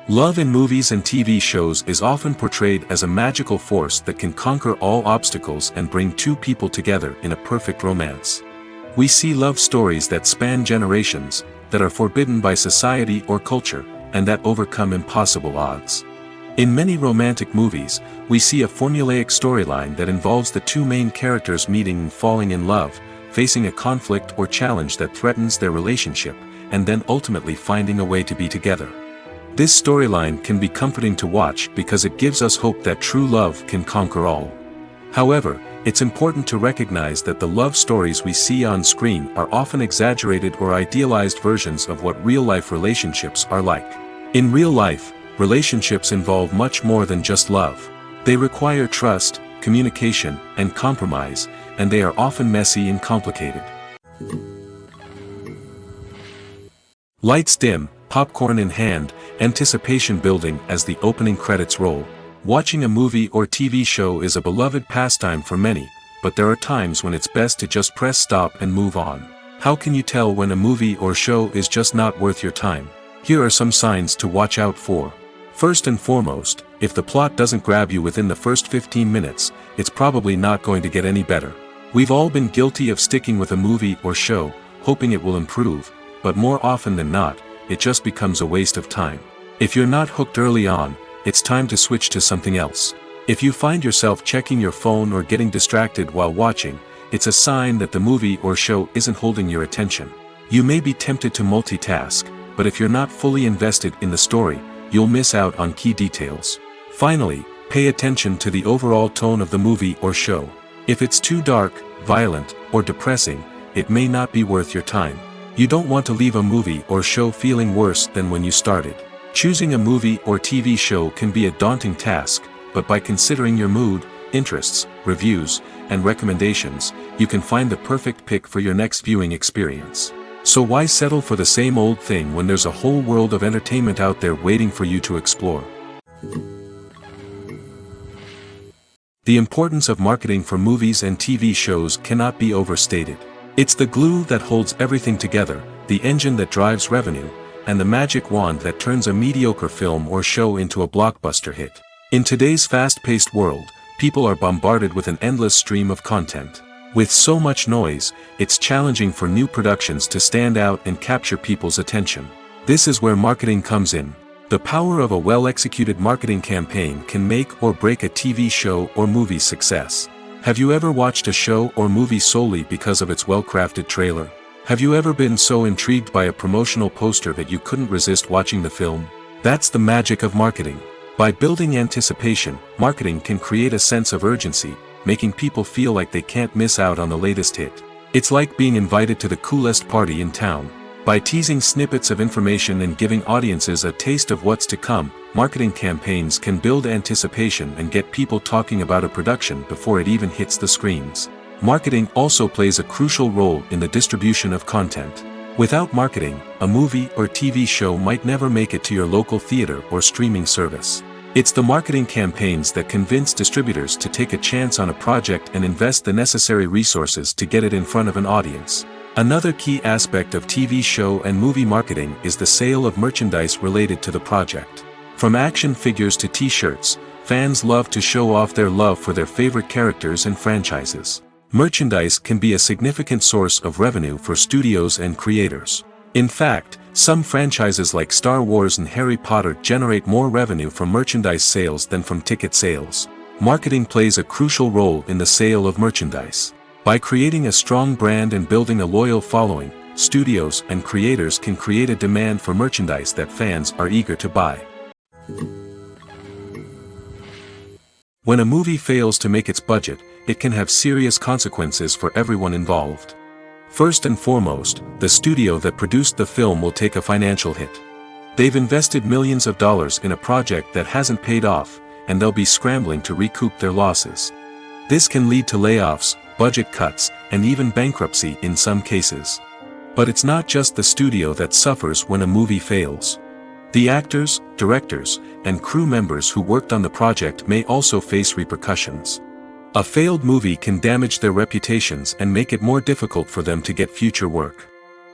Love in movies and TV shows is often portrayed as a magical force that can conquer all obstacles and bring two people together in a perfect romance. We see love stories that span generations, that are forbidden by society or culture, and that overcome impossible odds. In many romantic movies, we see a formulaic storyline that involves the two main characters meeting and falling in love, facing a conflict or challenge that threatens their relationship, and then ultimately finding a way to be together. This storyline can be comforting to watch because it gives us hope that true love can conquer all. However, it's important to recognize that the love stories we see on screen are often exaggerated or idealized versions of what real-life relationships are like. In real life, relationships involve much more than just love. They require trust, communication, and compromise, and they are often messy and complicated. Lights dim, popcorn in hand, anticipation building as the opening credits roll. Watching a movie or TV show is a beloved pastime for many, but there are times when it's best to just press stop and move on. How can you tell when a movie or show is just not worth your time? Here are some signs to watch out for. First and foremost, if the plot doesn't grab you within the first 15 minutes, it's probably not going to get any better. We've all been guilty of sticking with a movie or show, hoping it will improve, but more often than not, it just becomes a waste of time. If you're not hooked early on, it's time to switch to something else. If you find yourself checking your phone or getting distracted while watching, it's a sign that the movie or show isn't holding your attention. You may be tempted to multitask, but if you're not fully invested in the story, you'll miss out on key details. Finally, pay attention to the overall tone of the movie or show. If it's too dark, violent, or depressing, it may not be worth your time. You don't want to leave a movie or show feeling worse than when you started. Choosing a movie or TV show can be a daunting task, but by considering your mood, interests, reviews, and recommendations, you can find the perfect pick for your next viewing experience. So why settle for the same old thing when there's a whole world of entertainment out there waiting for you to explore? The importance of marketing for movies and TV shows cannot be overstated. It's the glue that holds everything together, the engine that drives revenue, and the magic wand that turns a mediocre film or show into a blockbuster hit. In today's fast-paced world, people are bombarded with an endless stream of content. With so much noise, it's challenging for new productions to stand out and capture people's attention. This is where marketing comes in. The power of a well-executed marketing campaign can make or break a TV show or movie's success. Have you ever watched a show or movie solely because of its well-crafted trailer? Have you ever been so intrigued by a promotional poster that you couldn't resist watching the film? That's the magic of marketing. By building anticipation, marketing can create a sense of urgency, making people feel like they can't miss out on the latest hit. It's like being invited to the coolest party in town. By teasing snippets of information and giving audiences a taste of what's to come, marketing campaigns can build anticipation and get people talking about a production before it even hits the screens. Marketing also plays a crucial role in the distribution of content. Without marketing, a movie or TV show might never make it to your local theater or streaming service. It's the marketing campaigns that convince distributors to take a chance on a project and invest the necessary resources to get it in front of an audience. Another key aspect of TV show and movie marketing is the sale of merchandise related to the project. From action figures to t-shirts, fans love to show off their love for their favorite characters and franchises. Merchandise can be a significant source of revenue for studios and creators. In fact, some franchises like Star Wars and Harry Potter generate more revenue from merchandise sales than from ticket sales. Marketing plays a crucial role in the sale of merchandise. By creating a strong brand and building a loyal following, studios and creators can create a demand for merchandise that fans are eager to buy. When a movie fails to make its budget, it can have serious consequences for everyone involved. First and foremost, the studio that produced the film will take a financial hit. They've invested millions of dollars in a project that hasn't paid off, and they'll be scrambling to recoup their losses. This can lead to layoffs, budget cuts, and even bankruptcy in some cases. But it's not just the studio that suffers when a movie fails. The actors, directors, and crew members who worked on the project may also face repercussions. A failed movie can damage their reputations and make it more difficult for them to get future work.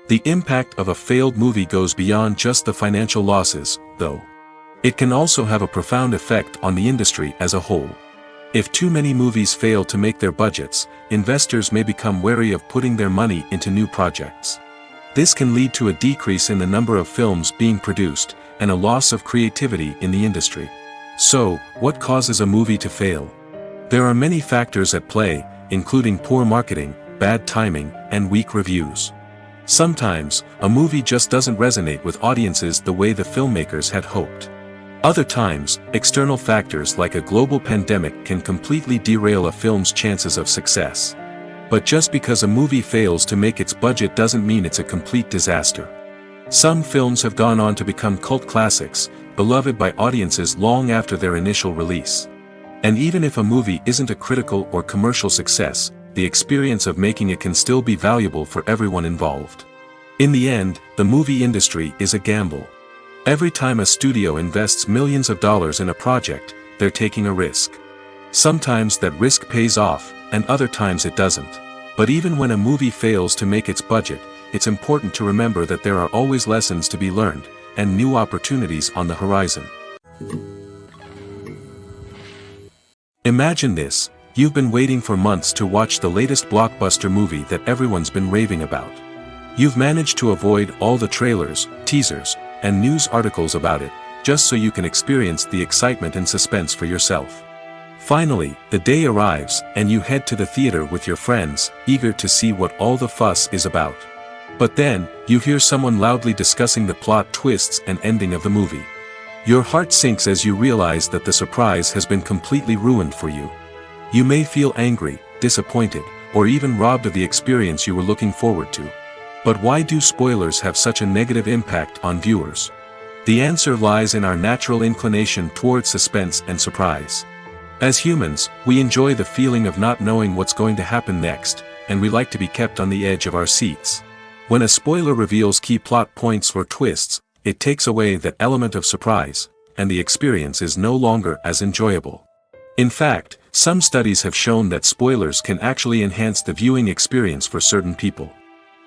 The impact of a failed movie goes beyond just the financial losses, though. It can also have a profound effect on the industry as a whole. If too many movies fail to make their budgets, investors may become wary of putting their money into new projects. This can lead to a decrease in the number of films being produced, and a loss of creativity in the industry. So, what causes a movie to fail? There are many factors at play, including poor marketing, bad timing, and weak reviews. Sometimes, a movie just doesn't resonate with audiences the way the filmmakers had hoped. Other times, external factors like a global pandemic can completely derail a film's chances of success. But just because a movie fails to make its budget doesn't mean it's a complete disaster. Some films have gone on to become cult classics, beloved by audiences long after their initial release. And even if a movie isn't a critical or commercial success, the experience of making it can still be valuable for everyone involved. In the end, the movie industry is a gamble. Every time a studio invests millions of dollars in a project, they're taking a risk. Sometimes that risk pays off, and other times it doesn't. But even when a movie fails to make its budget, it's important to remember that there are always lessons to be learned, and new opportunities on the horizon. Imagine this: you've been waiting for months to watch the latest blockbuster movie that everyone's been raving about. You've managed to avoid all the trailers, teasers, and news articles about it, just so you can experience the excitement and suspense for yourself. Finally, the day arrives, and you head to the theater with your friends, eager to see what all the fuss is about. But then, you hear someone loudly discussing the plot twists and ending of the movie. Your heart sinks as you realize that the surprise has been completely ruined for you. You may feel angry, disappointed, or even robbed of the experience you were looking forward to. But why do spoilers have such a negative impact on viewers? The answer lies in our natural inclination towards suspense and surprise. As humans, we enjoy the feeling of not knowing what's going to happen next, and we like to be kept on the edge of our seats. When a spoiler reveals key plot points or twists, it takes away that element of surprise, and the experience is no longer as enjoyable. In fact, some studies have shown that spoilers can actually enhance the viewing experience for certain people.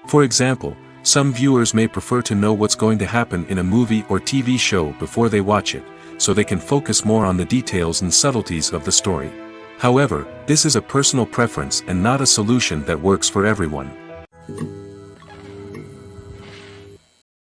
For example, some viewers may prefer to know what's going to happen in a movie or TV show before they watch it, so they can focus more on the details and subtleties of the story. However, this is a personal preference and not a solution that works for everyone.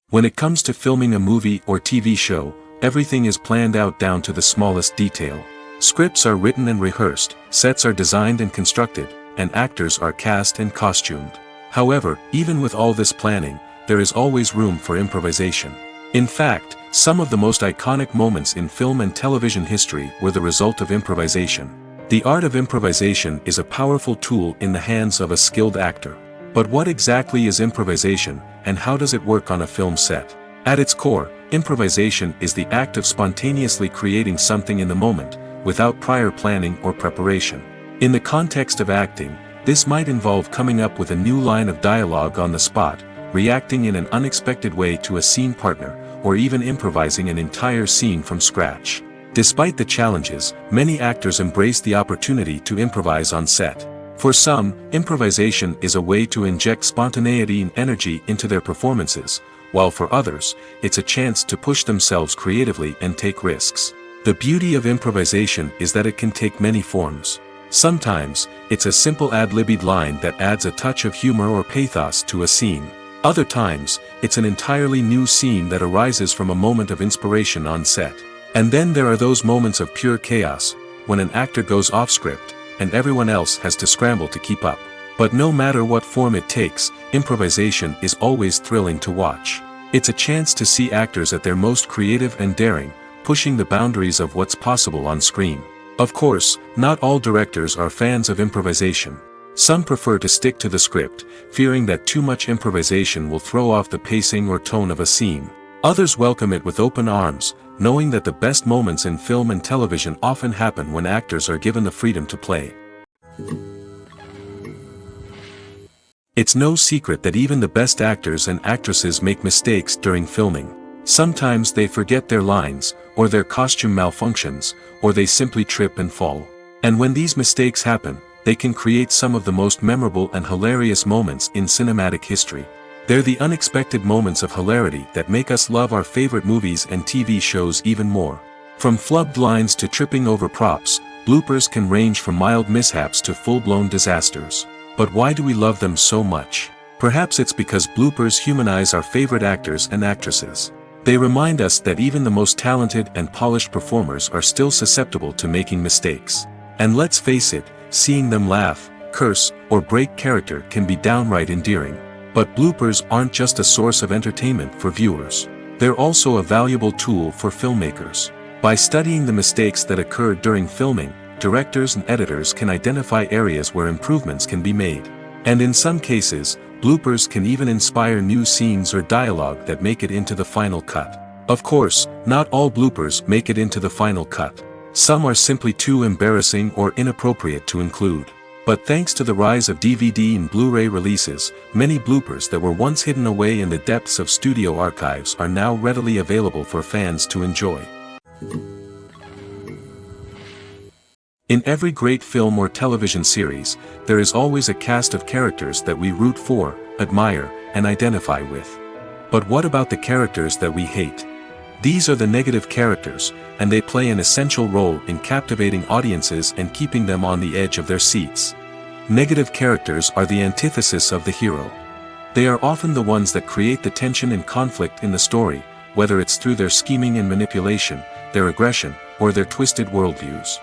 When it comes to filming a movie or TV show, everything is planned out down to the smallest detail. Scripts are written and rehearsed, sets are designed and constructed, and actors are cast and costumed. However, even with all this planning, there is always room for improvisation. In fact, some of the most iconic moments in film and television history were the result of improvisation. The art of improvisation is a powerful tool in the hands of a skilled actor. But what exactly is improvisation, and how does it work on a film set? At its core, improvisation is the act of spontaneously creating something in the moment, without prior planning or preparation. In the context of acting, this might involve coming up with a new line of dialogue on the spot, reacting in an unexpected way to a scene partner, or even improvising an entire scene from scratch. Despite the challenges, many actors embrace the opportunity to improvise on set. For some, improvisation is a way to inject spontaneity and energy into their performances, while for others, it's a chance to push themselves creatively and take risks. The beauty of improvisation is that it can take many forms. Sometimes, it's a simple ad-libbed line that adds a touch of humor or pathos to a scene. Other times, it's an entirely new scene that arises from a moment of inspiration on set. And then there are those moments of pure chaos, when an actor goes off script, and everyone else has to scramble to keep up. But no matter what form it takes, improvisation is always thrilling to watch. It's a chance to see actors at their most creative and daring, pushing the boundaries of what's possible on screen. Of course, not all directors are fans of improvisation. Some prefer to stick to the script, fearing that too much improvisation will throw off the pacing or tone of a scene. Others welcome it with open arms, knowing that the best moments in film and television often happen when actors are given the freedom to play. It's no secret that even the best actors and actresses make mistakes during filming. Sometimes they forget their lines, or their costume malfunctions, or they simply trip and fall. And when these mistakes happen, they can create some of the most memorable and hilarious moments in cinematic history. They're the unexpected moments of hilarity that make us love our favorite movies and TV shows even more. From flubbed lines to tripping over props, bloopers can range from mild mishaps to full-blown disasters. But why do we love them so much? Perhaps it's because bloopers humanize our favorite actors and actresses. They remind us that even the most talented and polished performers are still susceptible to making mistakes. And let's face it, seeing them laugh, curse, or break character can be downright endearing. But bloopers aren't just a source of entertainment for viewers. They're also a valuable tool for filmmakers. By studying the mistakes that occurred during filming, directors and editors can identify areas where improvements can be made. And in some cases, bloopers can even inspire new scenes or dialogue that make it into the final cut. Of course, not all bloopers make it into the final cut. Some are simply too embarrassing or inappropriate to include. But thanks to the rise of DVD and Blu-ray releases, many bloopers that were once hidden away in the depths of studio archives are now readily available for fans to enjoy. In every great film or television series, there is always a cast of characters that we root for, admire, and identify with. But what about the characters that we hate? These are the negative characters, and they play an essential role in captivating audiences and keeping them on the edge of their seats. Negative characters are the antithesis of the hero. They are often the ones that create the tension and conflict in the story, whether it's through their scheming and manipulation, their aggression, or their twisted worldviews.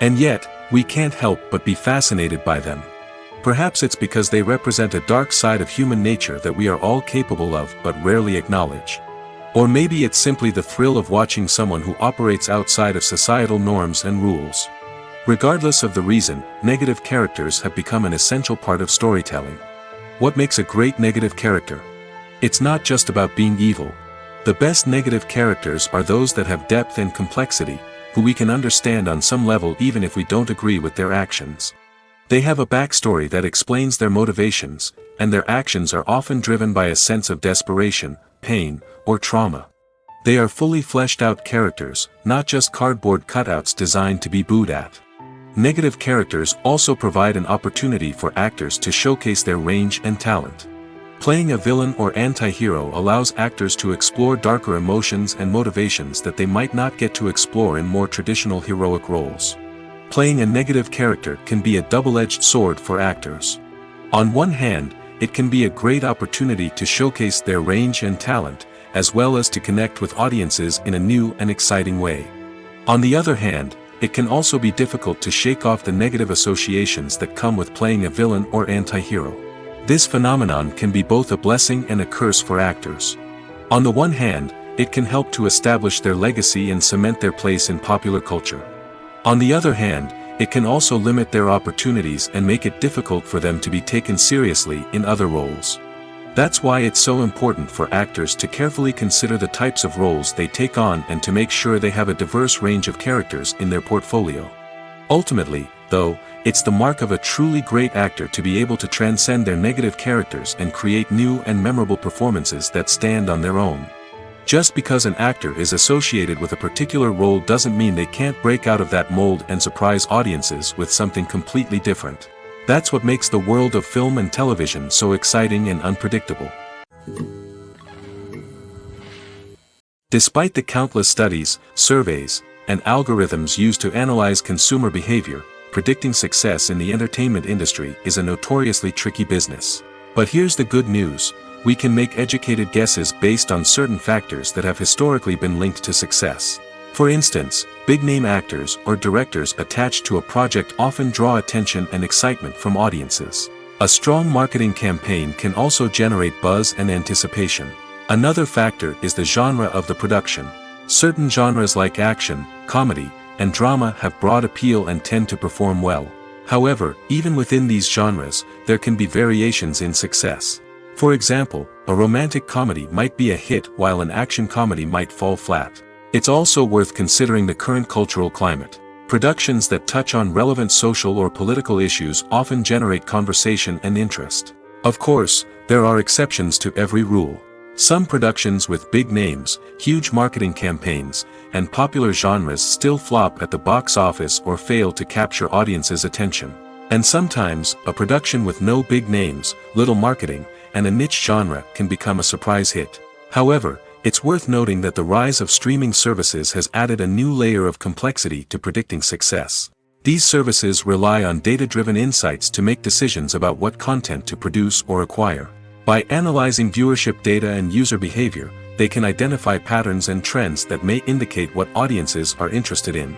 And yet, we can't help but be fascinated by them. Perhaps it's because they represent a dark side of human nature that we are all capable of but rarely acknowledge. Or maybe it's simply the thrill of watching someone who operates outside of societal norms and rules. Regardless of the reason, negative characters have become an essential part of storytelling. What makes a great negative character? It's not just about being evil. The best negative characters are those that have depth and complexity, who we can understand on some level even if we don't agree with their actions. They have a backstory that explains their motivations, and their actions are often driven by a sense of desperation, pain, or trauma. They are fully fleshed out characters, not just cardboard cutouts designed to be booed at. Negative characters also provide an opportunity for actors to showcase their range and talent. Playing a villain or anti-hero allows actors to explore darker emotions and motivations that they might not get to explore in more traditional heroic roles. Playing a negative character can be a double-edged sword for actors. On one hand, it can be a great opportunity to showcase their range and talent, as well as to connect with audiences in a new and exciting way. On the other hand, it can also be difficult to shake off the negative associations that come with playing a villain or anti-hero. This phenomenon can be both a blessing and a curse for actors. On the one hand, it can help to establish their legacy and cement their place in popular culture. On the other hand, it can also limit their opportunities and make it difficult for them to be taken seriously in other roles. That's why it's so important for actors to carefully consider the types of roles they take on and to make sure they have a diverse range of characters in their portfolio. Ultimately, though, it's the mark of a truly great actor to be able to transcend their negative characters and create new and memorable performances that stand on their own. Just because an actor is associated with a particular role doesn't mean they can't break out of that mold and surprise audiences with something completely different. That's what makes the world of film and television so exciting and unpredictable. Despite the countless studies, surveys, and algorithms used to analyze consumer behavior, predicting success in the entertainment industry is a notoriously tricky business. But here's the good news: we can make educated guesses based on certain factors that have historically been linked to success. For instance, big-name actors or directors attached to a project often draw attention and excitement from audiences. A strong marketing campaign can also generate buzz and anticipation. Another factor is the genre of the production. Certain genres like action, comedy, and drama have broad appeal and tend to perform well. However, even within these genres, there can be variations in success. For example, a romantic comedy might be a hit while an action comedy might fall flat. It's also worth considering the current cultural climate. Productions that touch on relevant social or political issues often generate conversation and interest. Of course, there are exceptions to every rule. Some productions with big names, huge marketing campaigns, and popular genres still flop at the box office or fail to capture audiences' attention. And sometimes, a production with no big names, little marketing, and a niche genre can become a surprise hit. However, it's worth noting that the rise of streaming services has added a new layer of complexity to predicting success. These services rely on data-driven insights to make decisions about what content to produce or acquire. By analyzing viewership data and user behavior, they can identify patterns and trends that may indicate what audiences are interested in.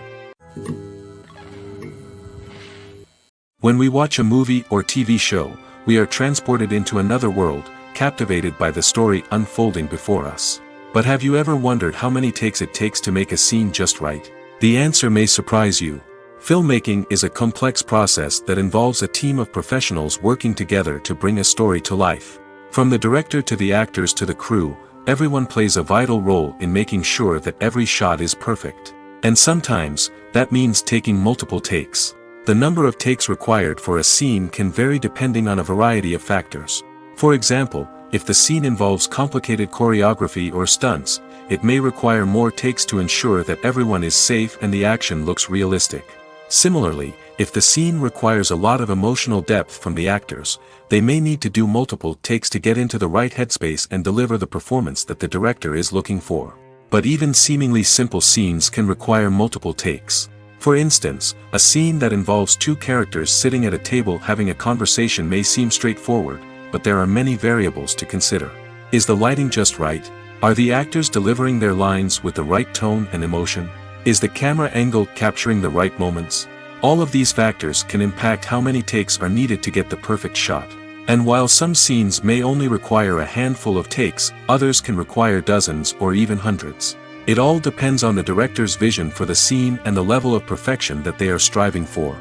When we watch a movie or TV show, we are transported into another world, captivated by the story unfolding before us. But have you ever wondered how many takes it takes to make a scene just right? The answer may surprise you. Filmmaking is a complex process that involves a team of professionals working together to bring a story to life. From the director to the actors to the crew, everyone plays a vital role in making sure that every shot is perfect. And sometimes, that means taking multiple takes. The number of takes required for a scene can vary depending on a variety of factors. For example, if the scene involves complicated choreography or stunts, it may require more takes to ensure that everyone is safe and the action looks realistic. Similarly, if the scene requires a lot of emotional depth from the actors, they may need to do multiple takes to get into the right headspace and deliver the performance that the director is looking for. But even seemingly simple scenes can require multiple takes. For instance, a scene that involves two characters sitting at a table having a conversation may seem straightforward, but there are many variables to consider. Is the lighting just right? Are the actors delivering their lines with the right tone and emotion? Is the camera angle capturing the right moments? All of these factors can impact how many takes are needed to get the perfect shot. And while some scenes may only require a handful of takes, others can require dozens or even hundreds. It all depends on the director's vision for the scene and the level of perfection that they are striving for.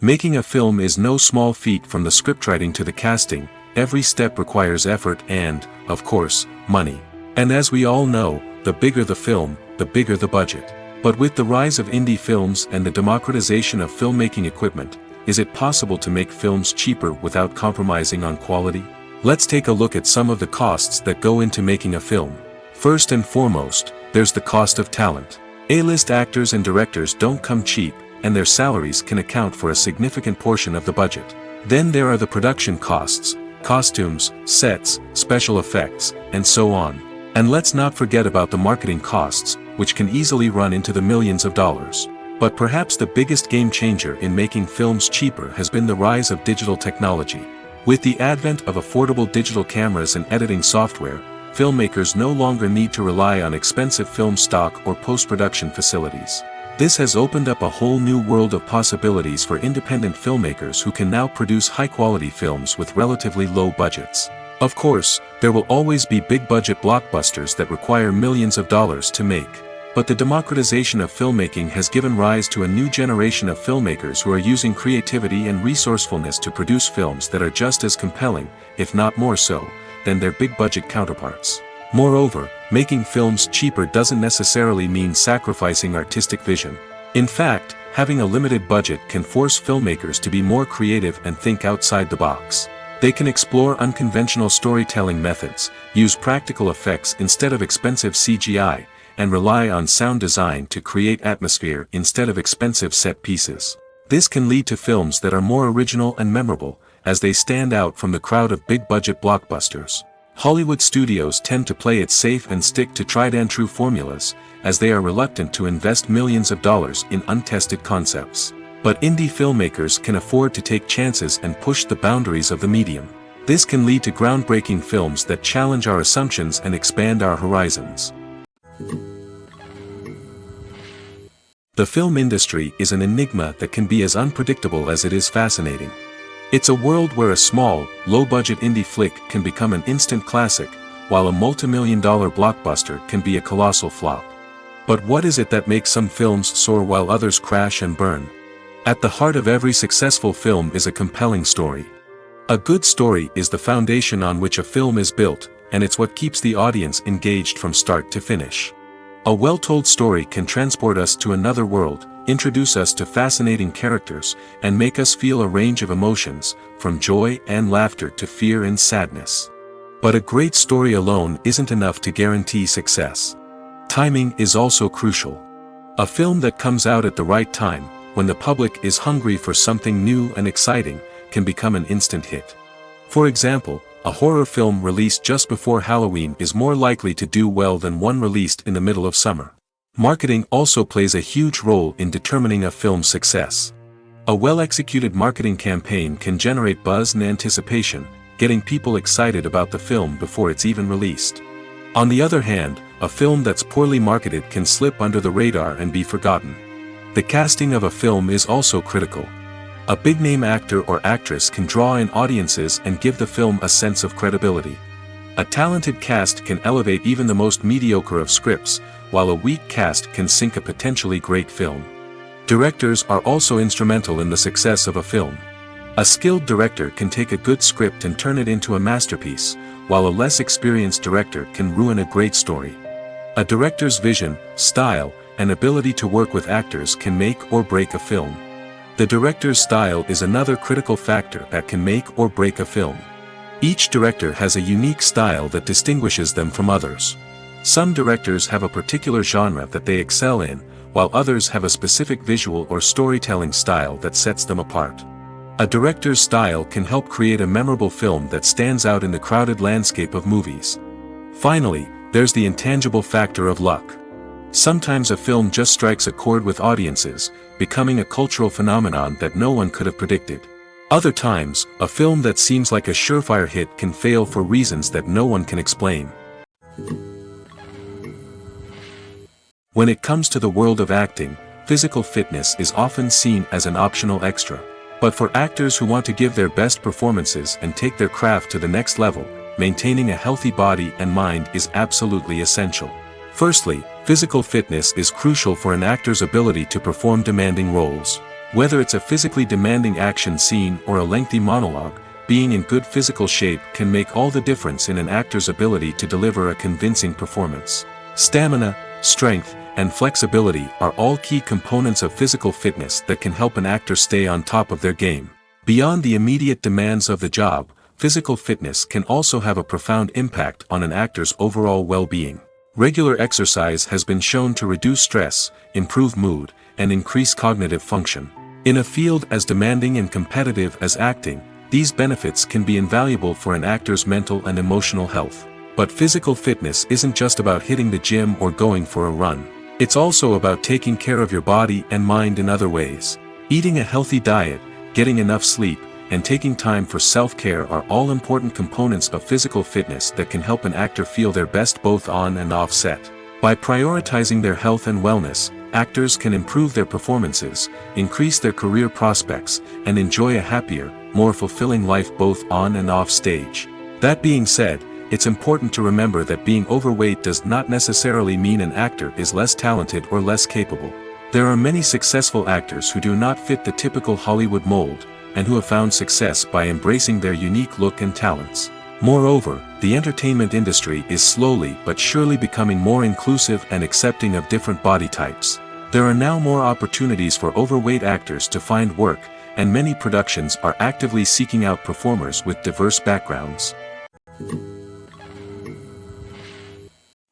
Making a film is no small feat. From the scriptwriting to the casting, every step requires effort and, of course, money. And as we all know, the bigger the film, the bigger the budget. But with the rise of indie films and the democratization of filmmaking equipment, is it possible to make films cheaper without compromising on quality? Let's take a look at some of the costs that go into making a film. First and foremost, there's the cost of talent. A-list actors and directors don't come cheap, and their salaries can account for a significant portion of the budget. Then there are the production costs, costumes, sets, special effects, and so on. And let's not forget about the marketing costs, which can easily run into the millions of dollars. But perhaps the biggest game changer in making films cheaper has been the rise of digital technology. With the advent of affordable digital cameras and editing software, filmmakers no longer need to rely on expensive film stock or post-production facilities. This has opened up a whole new world of possibilities for independent filmmakers who can now produce high-quality films with relatively low budgets. Of course, there will always be big-budget blockbusters that require millions of dollars to make. But the democratization of filmmaking has given rise to a new generation of filmmakers who are using creativity and resourcefulness to produce films that are just as compelling, if not more so, than their big-budget counterparts. Moreover, making films cheaper doesn't necessarily mean sacrificing artistic vision. In fact, having a limited budget can force filmmakers to be more creative and think outside the box. They can explore unconventional storytelling methods, use practical effects instead of expensive CGI, and rely on sound design to create atmosphere instead of expensive set pieces. This can lead to films that are more original and memorable, as they stand out from the crowd of big-budget blockbusters. Hollywood studios tend to play it safe and stick to tried-and-true formulas, as they are reluctant to invest millions of dollars in untested concepts. But indie filmmakers can afford to take chances and push the boundaries of the medium. This can lead to groundbreaking films that challenge our assumptions and expand our horizons. The film industry is an enigma that can be as unpredictable as it is fascinating. It's a world where a small, low-budget indie flick can become an instant classic, while a multi-million-dollar blockbuster can be a colossal flop. But what is it that makes some films soar while others crash and burn? At the heart of every successful film is a compelling story. A good story is the foundation on which a film is built, and it's what keeps the audience engaged from start to finish. A well-told story can transport us to another world, introduce us to fascinating characters, and make us feel a range of emotions, from joy and laughter to fear and sadness. But a great story alone isn't enough to guarantee success. Timing is also crucial. A film that comes out at the right time, when the public is hungry for something new and exciting, can become an instant hit. For example, a horror film released just before Halloween is more likely to do well than one released in the middle of summer. Marketing also plays a huge role in determining a film's success. A well-executed marketing campaign can generate buzz and anticipation, getting people excited about the film before it's even released. On the other hand, a film that's poorly marketed can slip under the radar and be forgotten. The casting of a film is also critical. A big-name actor or actress can draw in audiences and give the film a sense of credibility. A talented cast can elevate even the most mediocre of scripts, while a weak cast can sink a potentially great film. Directors are also instrumental in the success of a film. A skilled director can take a good script and turn it into a masterpiece, while a less experienced director can ruin a great story. A director's vision, style, and ability to work with actors can make or break a film. The director's style is another critical factor that can make or break a film. Each director has a unique style that distinguishes them from others. Some directors have a particular genre that they excel in, while others have a specific visual or storytelling style that sets them apart. A director's style can help create a memorable film that stands out in the crowded landscape of movies. Finally, there's the intangible factor of luck. Sometimes a film just strikes a chord with audiences, becoming a cultural phenomenon that no one could have predicted. Other times, a film that seems like a surefire hit can fail for reasons that no one can explain. When it comes to the world of acting, physical fitness is often seen as an optional extra. But for actors who want to give their best performances and take their craft to the next level, maintaining a healthy body and mind is absolutely essential. Firstly, physical fitness is crucial for an actor's ability to perform demanding roles. Whether it's a physically demanding action scene or a lengthy monologue, being in good physical shape can make all the difference in an actor's ability to deliver a convincing performance. Stamina, strength, and flexibility are all key components of physical fitness that can help an actor stay on top of their game. Beyond the immediate demands of the job, physical fitness can also have a profound impact on an actor's overall well-being. Regular exercise has been shown to reduce stress, improve mood, and increase cognitive function. In a field as demanding and competitive as acting, these benefits can be invaluable for an actor's mental and emotional health. But physical fitness isn't just about hitting the gym or going for a run. It's also about taking care of your body and mind in other ways. Eating a healthy diet, getting enough sleep, and taking time for self-care are all important components of physical fitness that can help an actor feel their best both on and off set. By prioritizing their health and wellness, actors can improve their performances, increase their career prospects, and enjoy a happier, more fulfilling life both on and off stage. That being said, it's important to remember that being overweight does not necessarily mean an actor is less talented or less capable. There are many successful actors who do not fit the typical Hollywood mold, and who have found success by embracing their unique look and talents. Moreover, the entertainment industry is slowly but surely becoming more inclusive and accepting of different body types. There are now more opportunities for overweight actors to find work, and many productions are actively seeking out performers with diverse backgrounds.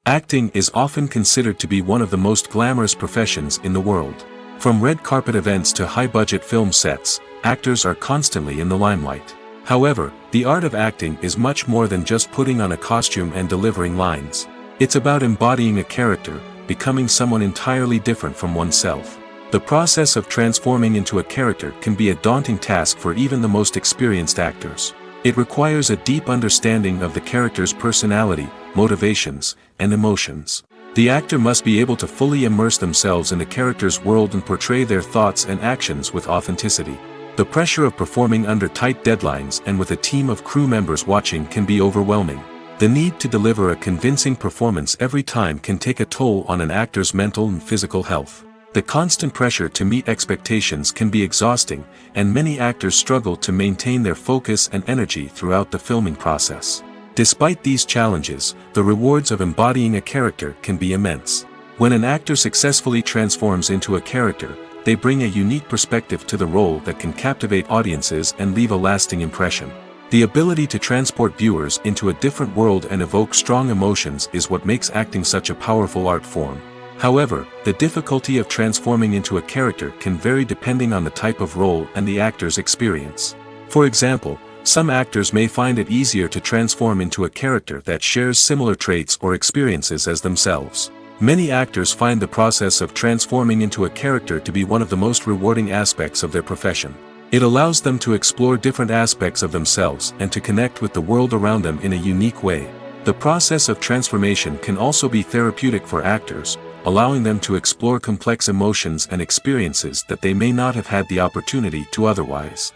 Acting is often considered to be one of the most glamorous professions in the world. From red carpet events to high-budget film sets, actors are constantly in the limelight. However, the art of acting is much more than just putting on a costume and delivering lines. It's about embodying a character, becoming someone entirely different from oneself. The process of transforming into a character can be a daunting task for even the most experienced actors. It requires a deep understanding of the character's personality, motivations, and emotions. The actor must be able to fully immerse themselves in the character's world and portray their thoughts and actions with authenticity. The pressure of performing under tight deadlines and with a team of crew members watching can be overwhelming. The need to deliver a convincing performance every time can take a toll on an actor's mental and physical health. The constant pressure to meet expectations can be exhausting, and many actors struggle to maintain their focus and energy throughout the filming process. Despite these challenges, the rewards of embodying a character can be immense. When an actor successfully transforms into a character, they bring a unique perspective to the role that can captivate audiences and leave a lasting impression. The ability to transport viewers into a different world and evoke strong emotions is what makes acting such a powerful art form. However, the difficulty of transforming into a character can vary depending on the type of role and the actor's experience. For example, some actors may find it easier to transform into a character that shares similar traits or experiences as themselves. Many actors find the process of transforming into a character to be one of the most rewarding aspects of their profession. It allows them to explore different aspects of themselves and to connect with the world around them in a unique way. The process of transformation can also be therapeutic for actors, allowing them to explore complex emotions and experiences that they may not have had the opportunity to otherwise.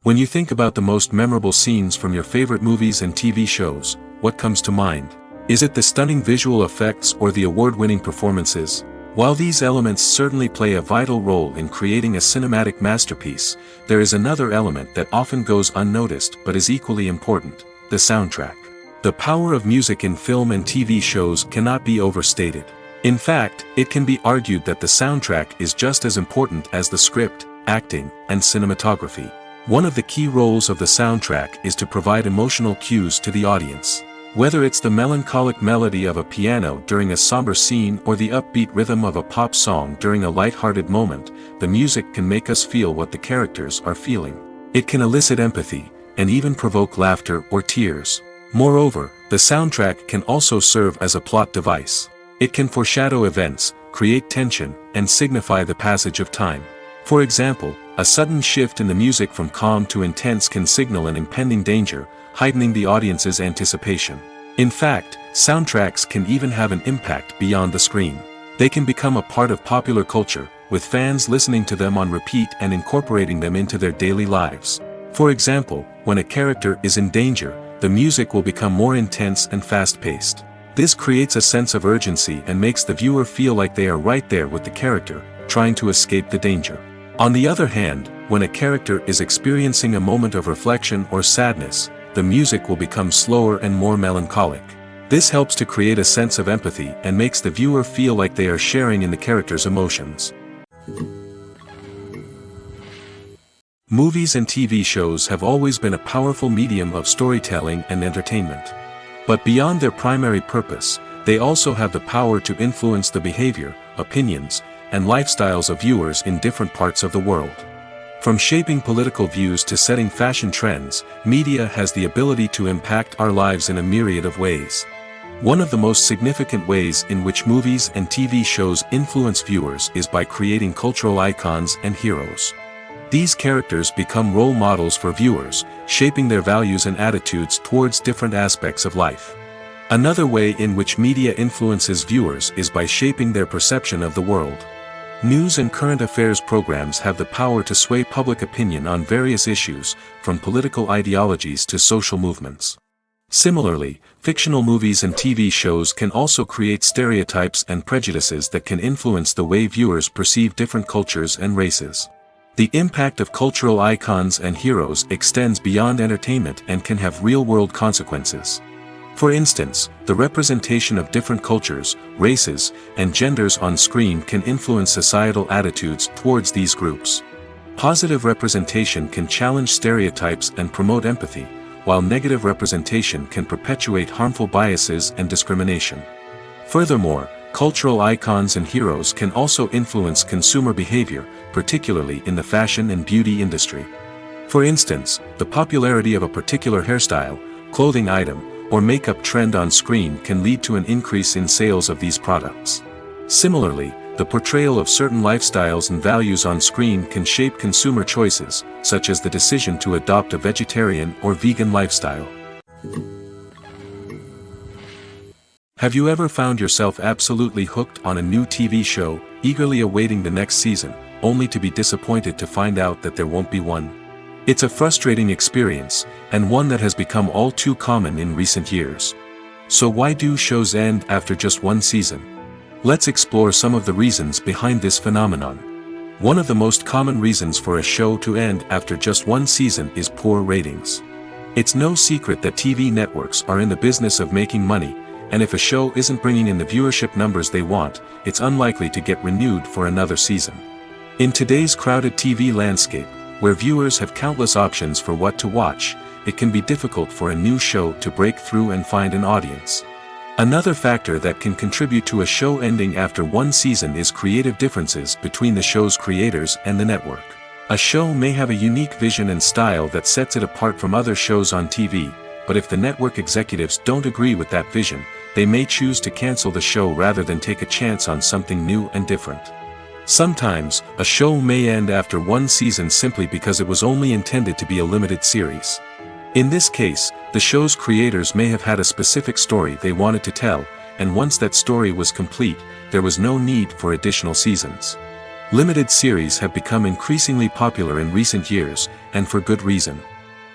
When you think about the most memorable scenes from your favorite movies and TV shows, what comes to mind? Is it the stunning visual effects or the award-winning performances? While these elements certainly play a vital role in creating a cinematic masterpiece, there is another element that often goes unnoticed but is equally important: the soundtrack. The power of music in film and TV shows cannot be overstated. In fact, it can be argued that the soundtrack is just as important as the script, acting, and cinematography. One of the key roles of the soundtrack is to provide emotional cues to the audience. Whether it's the melancholic melody of a piano during a somber scene or the upbeat rhythm of a pop song during a light-hearted moment, the music can make us feel what the characters are feeling. It can elicit empathy, and even provoke laughter or tears. Moreover, the soundtrack can also serve as a plot device. It can foreshadow events, create tension, and signify the passage of time. For example, a sudden shift in the music from calm to intense can signal an impending danger, heightening the audience's anticipation. In fact, soundtracks can even have an impact beyond the screen. They can become a part of popular culture, with fans listening to them on repeat and incorporating them into their daily lives. For example, when a character is in danger, the music will become more intense and fast-paced. This creates a sense of urgency and makes the viewer feel like they are right there with the character, trying to escape the danger. On the other hand, when a character is experiencing a moment of reflection or sadness, the music will become slower and more melancholic. This helps to create a sense of empathy and makes the viewer feel like they are sharing in the character's emotions. Movies and TV shows have always been a powerful medium of storytelling and entertainment. But beyond their primary purpose, they also have the power to influence the behavior, opinions, and lifestyles of viewers in different parts of the world. From shaping political views to setting fashion trends, media has the ability to impact our lives in a myriad of ways. One of the most significant ways in which movies and TV shows influence viewers is by creating cultural icons and heroes. These characters become role models for viewers, shaping their values and attitudes towards different aspects of life. Another way in which media influences viewers is by shaping their perception of the world. News and current affairs programs have the power to sway public opinion on various issues, from political ideologies to social movements. Similarly, fictional movies and TV shows can also create stereotypes and prejudices that can influence the way viewers perceive different cultures and races. The impact of cultural icons and heroes extends beyond entertainment and can have real-world consequences. For instance, the representation of different cultures, races, and genders on screen can influence societal attitudes towards these groups. Positive representation can challenge stereotypes and promote empathy, while negative representation can perpetuate harmful biases and discrimination. Furthermore, cultural icons and heroes can also influence consumer behavior, particularly in the fashion and beauty industry. For instance, the popularity of a particular hairstyle, clothing item, or makeup trend on screen can lead to an increase in sales of these products. Similarly, the portrayal of certain lifestyles and values on screen can shape consumer choices, such as the decision to adopt a vegetarian or vegan lifestyle. Have you ever found yourself absolutely hooked on a new TV show, eagerly awaiting the next season, only to be disappointed to find out that there won't be one? It's a frustrating experience, and one that has become all too common in recent years. So why do shows end after just one season? Let's explore some of the reasons behind this phenomenon. One of the most common reasons for a show to end after just one season is poor ratings. It's no secret that TV networks are in the business of making money, and if a show isn't bringing in the viewership numbers they want, it's unlikely to get renewed for another season. In today's crowded TV landscape, where viewers have countless options for what to watch, it can be difficult for a new show to break through and find an audience. Another factor that can contribute to a show ending after one season is creative differences between the show's creators and the network. A show may have a unique vision and style that sets it apart from other shows on TV, but if the network executives don't agree with that vision, they may choose to cancel the show rather than take a chance on something new and different. Sometimes, a show may end after one season simply because it was only intended to be a limited series. In this case, the show's creators may have had a specific story they wanted to tell, and once that story was complete, there was no need for additional seasons. Limited series have become increasingly popular in recent years, and for good reason.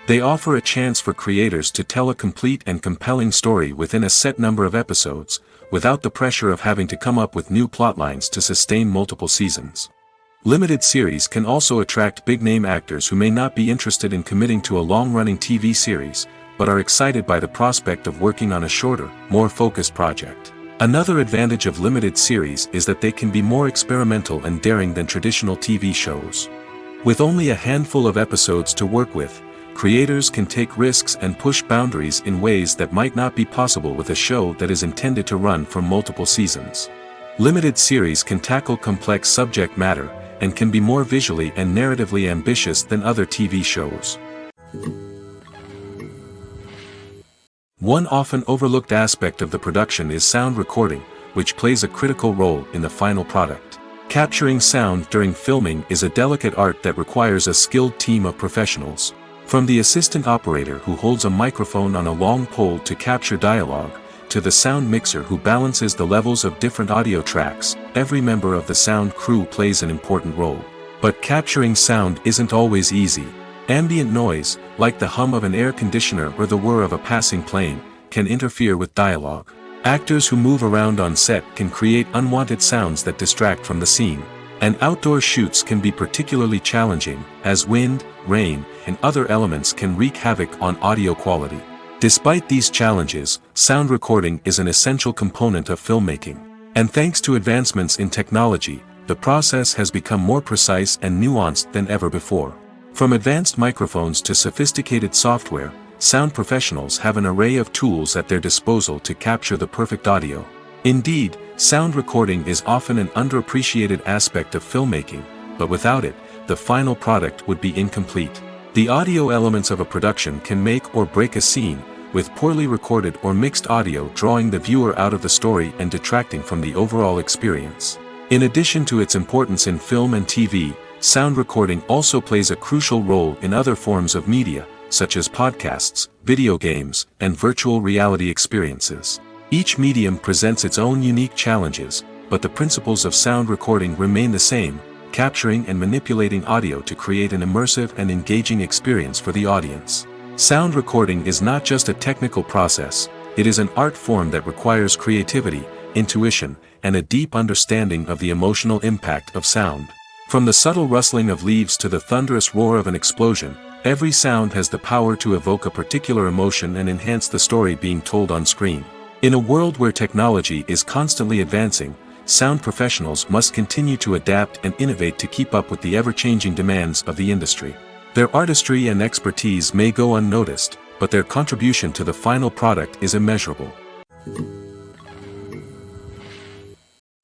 They offer a chance for creators to tell a complete and compelling story within a set number of episodes, without the pressure of having to come up with new plotlines to sustain multiple seasons. Limited series can also attract big-name actors who may not be interested in committing to a long-running TV series, but are excited by the prospect of working on a shorter, more focused project. Another advantage of limited series is that they can be more experimental and daring than traditional TV shows. With only a handful of episodes to work with, creators can take risks and push boundaries in ways that might not be possible with a show that is intended to run for multiple seasons. Limited series can tackle complex subject matter, and can be more visually and narratively ambitious than other TV shows. One often overlooked aspect of the production is sound recording, which plays a critical role in the final product. Capturing sound during filming is a delicate art that requires a skilled team of professionals. From the assistant operator who holds a microphone on a long pole to capture dialogue, to the sound mixer who balances the levels of different audio tracks, every member of the sound crew plays an important role. But capturing sound isn't always easy. Ambient noise, like the hum of an air conditioner or the whir of a passing plane, can interfere with dialogue. Actors who move around on set can create unwanted sounds that distract from the scene. And outdoor shoots can be particularly challenging, as wind, rain, and other elements can wreak havoc on audio quality. Despite these challenges, sound recording is an essential component of filmmaking. And thanks to advancements in technology, the process has become more precise and nuanced than ever before. From advanced microphones to sophisticated software, sound professionals have an array of tools at their disposal to capture the perfect audio. Indeed, sound recording is often an underappreciated aspect of filmmaking, but without it, the final product would be incomplete. The audio elements of a production can make or break a scene, with poorly recorded or mixed audio drawing the viewer out of the story and detracting from the overall experience. In addition to its importance in film and TV, sound recording also plays a crucial role in other forms of media, such as podcasts, video games, and virtual reality experiences. Each medium presents its own unique challenges, but the principles of sound recording remain the same, capturing and manipulating audio to create an immersive and engaging experience for the audience. Sound recording is not just a technical process, it is an art form that requires creativity, intuition, and a deep understanding of the emotional impact of sound. From the subtle rustling of leaves to the thunderous roar of an explosion, every sound has the power to evoke a particular emotion and enhance the story being told on screen. In a world where technology is constantly advancing, sound professionals must continue to adapt and innovate to keep up with the ever-changing demands of the industry. Their artistry and expertise may go unnoticed, but their contribution to the final product is immeasurable.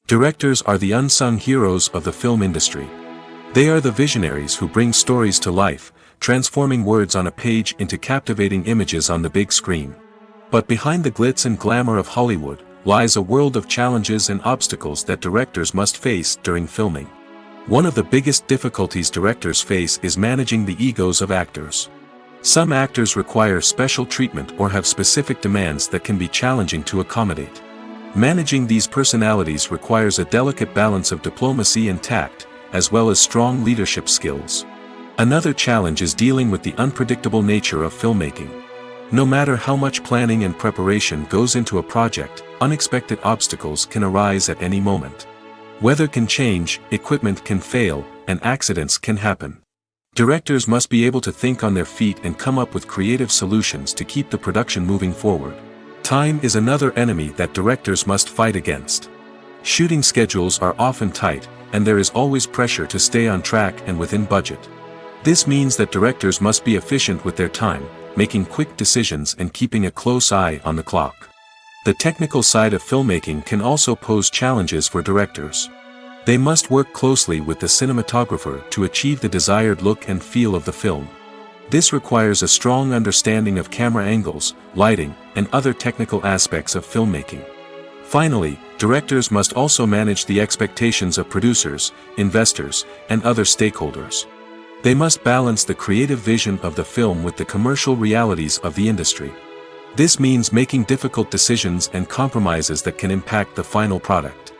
Directors are the unsung heroes of the film industry. They are the visionaries who bring stories to life, transforming words on a page into captivating images on the big screen. But behind the glitz and glamour of Hollywood, lies a world of challenges and obstacles that directors must face during filming. One of the biggest difficulties directors face is managing the egos of actors. Some actors require special treatment or have specific demands that can be challenging to accommodate. Managing these personalities requires a delicate balance of diplomacy and tact, as well as strong leadership skills. Another challenge is dealing with the unpredictable nature of filmmaking. No matter how much planning and preparation goes into a project, unexpected obstacles can arise at any moment. Weather can change, equipment can fail, and accidents can happen. Directors must be able to think on their feet and come up with creative solutions to keep the production moving forward. Time is another enemy that directors must fight against. Shooting schedules are often tight, and there is always pressure to stay on track and within budget. This means that directors must be efficient with their time, making quick decisions and keeping a close eye on the clock. The technical side of filmmaking can also pose challenges for directors. They must work closely with the cinematographer to achieve the desired look and feel of the film. This requires a strong understanding of camera angles, lighting, and other technical aspects of filmmaking. Finally, directors must also manage the expectations of producers, investors, and other stakeholders. They must balance the creative vision of the film with the commercial realities of the industry. This means making difficult decisions and compromises that can impact the final product.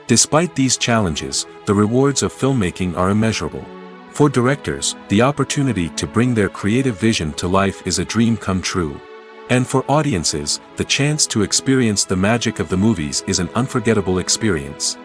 Despite these challenges, the rewards of filmmaking are immeasurable. For directors, the opportunity to bring their creative vision to life is a dream come true. And for audiences, the chance to experience the magic of the movies is an unforgettable experience.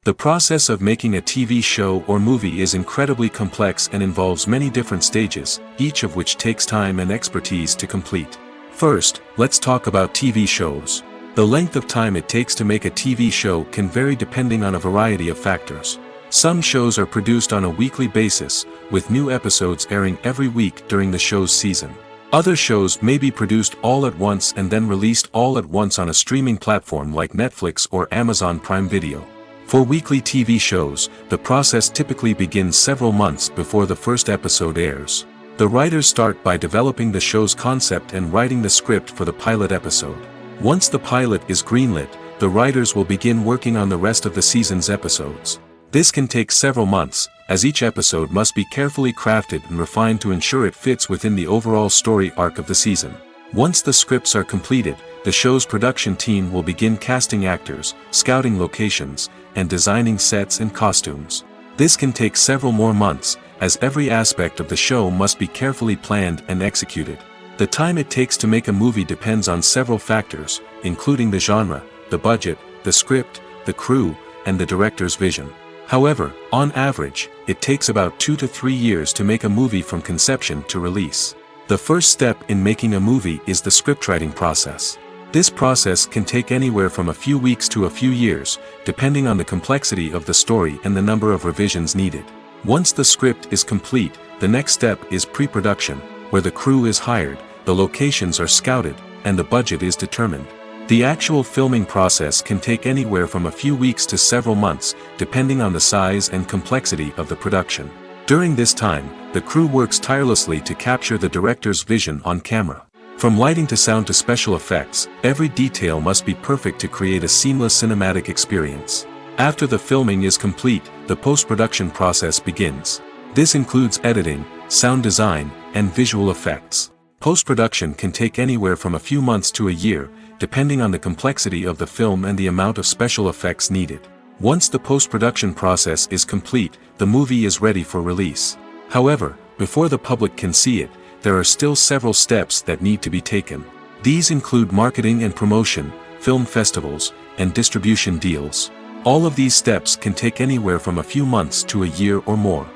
The process of making a TV show or movie is incredibly complex and involves many different stages, each of which takes time and expertise to complete. First, let's talk about TV shows. The length of time it takes to make a TV show can vary depending on a variety of factors. Some shows are produced on a weekly basis, with new episodes airing every week during the show's season. Other shows may be produced all at once and then released all at once on a streaming platform like Netflix or Amazon Prime Video. For weekly TV shows, the process typically begins several months before the first episode airs. The writers start by developing the show's concept and writing the script for the pilot episode. Once the pilot is greenlit, the writers will begin working on the rest of the season's episodes. This can take several months, as each episode must be carefully crafted and refined to ensure it fits within the overall story arc of the season. Once the scripts are completed, the show's production team will begin casting actors, scouting locations, and designing sets and costumes. This can take several more months, as every aspect of the show must be carefully planned and executed. The time it takes to make a movie depends on several factors, including the genre, the budget, the script, the crew, and the director's vision. However, on average, it takes about 2 to 3 years to make a movie from conception to release. The first step in making a movie is the scriptwriting process. This process can take anywhere from a few weeks to a few years, depending on the complexity of the story and the number of revisions needed. Once the script is complete, the next step is pre-production, where the crew is hired, the locations are scouted, and the budget is determined. The actual filming process can take anywhere from a few weeks to several months, depending on the size and complexity of the production. During this time, the crew works tirelessly to capture the director's vision on camera. From lighting to sound to special effects, every detail must be perfect to create a seamless cinematic experience. After the filming is complete, the post-production process begins. This includes editing, sound design, and visual effects. Post-production can take anywhere from a few months to a year, depending on the complexity of the film and the amount of special effects needed. Once the post-production process is complete, the movie is ready for release. However, before the public can see it, there are still several steps that need to be taken. These include marketing and promotion, film festivals, and distribution deals. All of these steps can take anywhere from a few months to a year or more.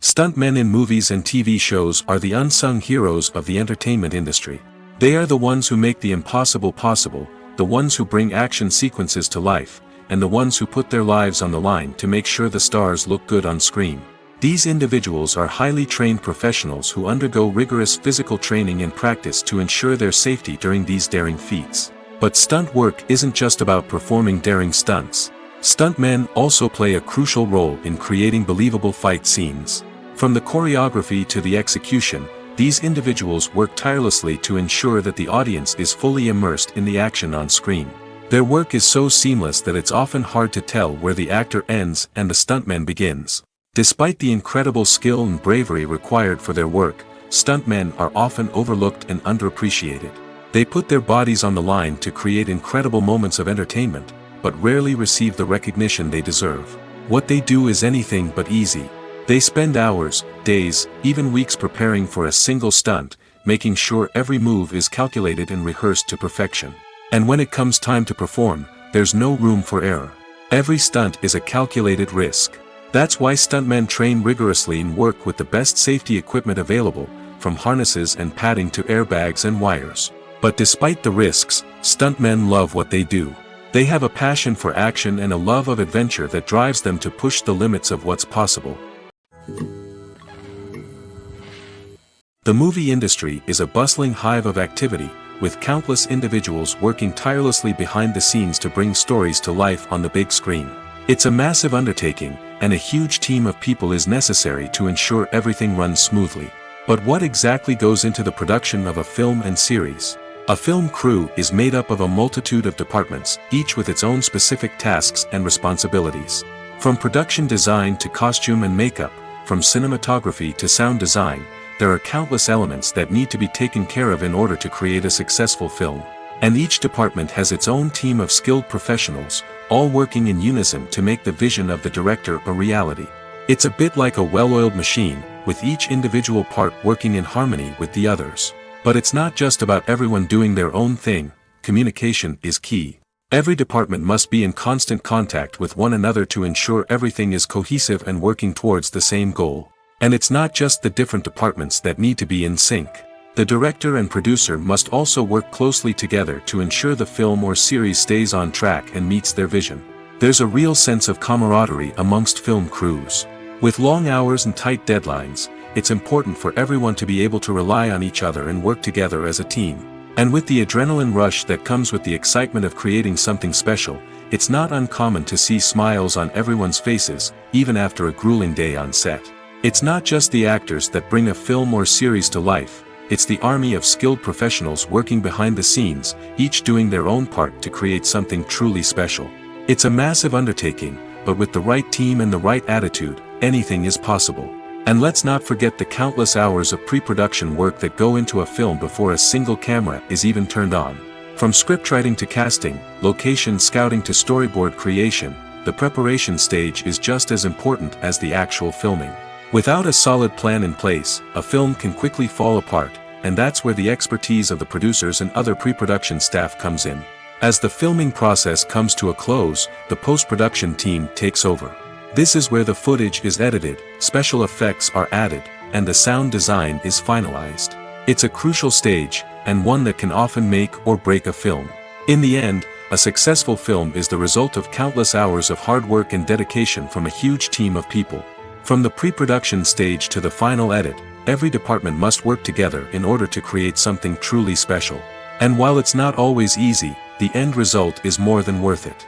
Stuntmen in movies and TV shows are the unsung heroes of the entertainment industry. They are the ones who make the impossible possible, the ones who bring action sequences to life, and the ones who put their lives on the line to make sure the stars look good on screen. These individuals are highly trained professionals who undergo rigorous physical training and practice to ensure their safety during these daring feats. But stunt work isn't just about performing daring stunts. Stuntmen also play a crucial role in creating believable fight scenes. From the choreography to the execution, these individuals work tirelessly to ensure that the audience is fully immersed in the action on screen. Their work is so seamless that it's often hard to tell where the actor ends and the stuntman begins. Despite the incredible skill and bravery required for their work, stuntmen are often overlooked and underappreciated. They put their bodies on the line to create incredible moments of entertainment, but rarely receive the recognition they deserve. What they do is anything but easy. They spend hours, days, even weeks preparing for a single stunt, making sure every move is calculated and rehearsed to perfection. And when it comes time to perform, there's no room for error. Every stunt is a calculated risk. That's why stuntmen train rigorously and work with the best safety equipment available, from harnesses and padding to airbags and wires. But despite the risks, stuntmen love what they do. They have a passion for action and a love of adventure that drives them to push the limits of what's possible. The movie industry is a bustling hive of activity, with countless individuals working tirelessly behind the scenes to bring stories to life on the big screen. It's a massive undertaking, and a huge team of people is necessary to ensure everything runs smoothly. But what exactly goes into the production of a film and series? A film crew is made up of a multitude of departments, each with its own specific tasks and responsibilities. From production design to costume and makeup, from cinematography to sound design, there are countless elements that need to be taken care of in order to create a successful film. And each department has its own team of skilled professionals, all working in unison to make the vision of the director a reality. It's a bit like a well-oiled machine, with each individual part working in harmony with the others. But it's not just about everyone doing their own thing. Communication is key. Every department must be in constant contact with one another to ensure everything is cohesive and working towards the same goal. And it's not just the different departments that need to be in sync. The director and producer must also work closely together to ensure the film or series stays on track and meets their vision. There's a real sense of camaraderie amongst film crews. With long hours and tight deadlines, it's important for everyone to be able to rely on each other and work together as a team. And with the adrenaline rush that comes with the excitement of creating something special, it's not uncommon to see smiles on everyone's faces, even after a grueling day on set. It's not just the actors that bring a film or series to life, it's the army of skilled professionals working behind the scenes, each doing their own part to create something truly special. It's a massive undertaking, but with the right team and the right attitude, anything is possible. And let's not forget the countless hours of pre-production work that go into a film before a single camera is even turned on. From scriptwriting to casting, location scouting to storyboard creation, the preparation stage is just as important as the actual filming. Without a solid plan in place, a film can quickly fall apart, and that's where the expertise of the producers and other pre-production staff comes in. As the filming process comes to a close, the post-production team takes over. This is where the footage is edited, special effects are added, and the sound design is finalized. It's a crucial stage, and one that can often make or break a film. In the end, a successful film is the result of countless hours of hard work and dedication from a huge team of people. From the pre-production stage to the final edit, every department must work together in order to create something truly special. And while it's not always easy, the end result is more than worth it.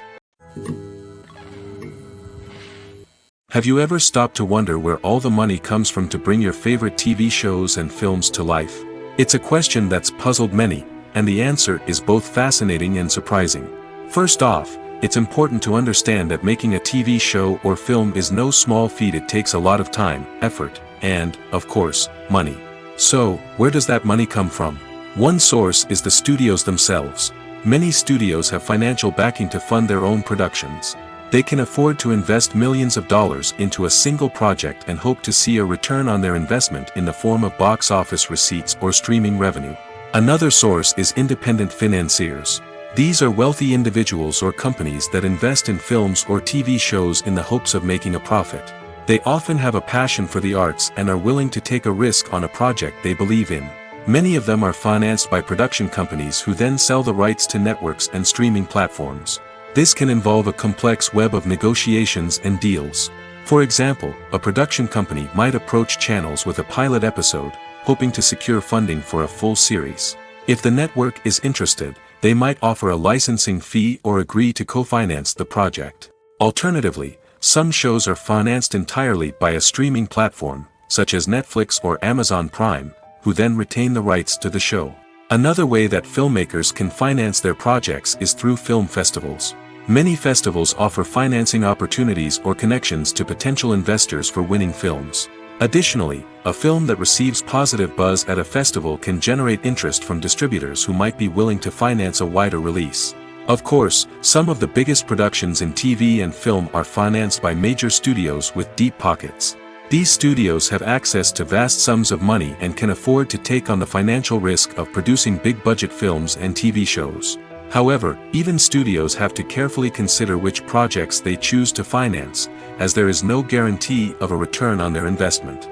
Have you ever stopped to wonder where all the money comes from to bring your favorite TV shows and films to life? It's a question that's puzzled many, and the answer is both fascinating and surprising. First off, it's important to understand that making a TV show or film is no small feat. It takes a lot of time, effort, and, of course, money. So, where does that money come from? One source is the studios themselves. Many studios have financial backing to fund their own productions. They can afford to invest millions of dollars into a single project and hope to see a return on their investment in the form of box office receipts or streaming revenue. Another source is independent financiers. These are wealthy individuals or companies that invest in films or TV shows in the hopes of making a profit. They often have a passion for the arts and are willing to take a risk on a project they believe in. Many of them are financed by production companies who then sell the rights to networks and streaming platforms. This can involve a complex web of negotiations and deals. For example, a production company might approach channels with a pilot episode, hoping to secure funding for a full series. If the network is interested, they might offer a licensing fee or agree to co-finance the project. Alternatively, some shows are financed entirely by a streaming platform, such as Netflix or Amazon Prime, who then retain the rights to the show. Another way that filmmakers can finance their projects is through film festivals. Many festivals offer financing opportunities or connections to potential investors for winning films. Additionally, a film that receives positive buzz at a festival can generate interest from distributors who might be willing to finance a wider release. Of course, some of the biggest productions in TV and film are financed by major studios with deep pockets. These studios have access to vast sums of money and can afford to take on the financial risk of producing big-budget films and TV shows. However, even studios have to carefully consider which projects they choose to finance, as there is no guarantee of a return on their investment.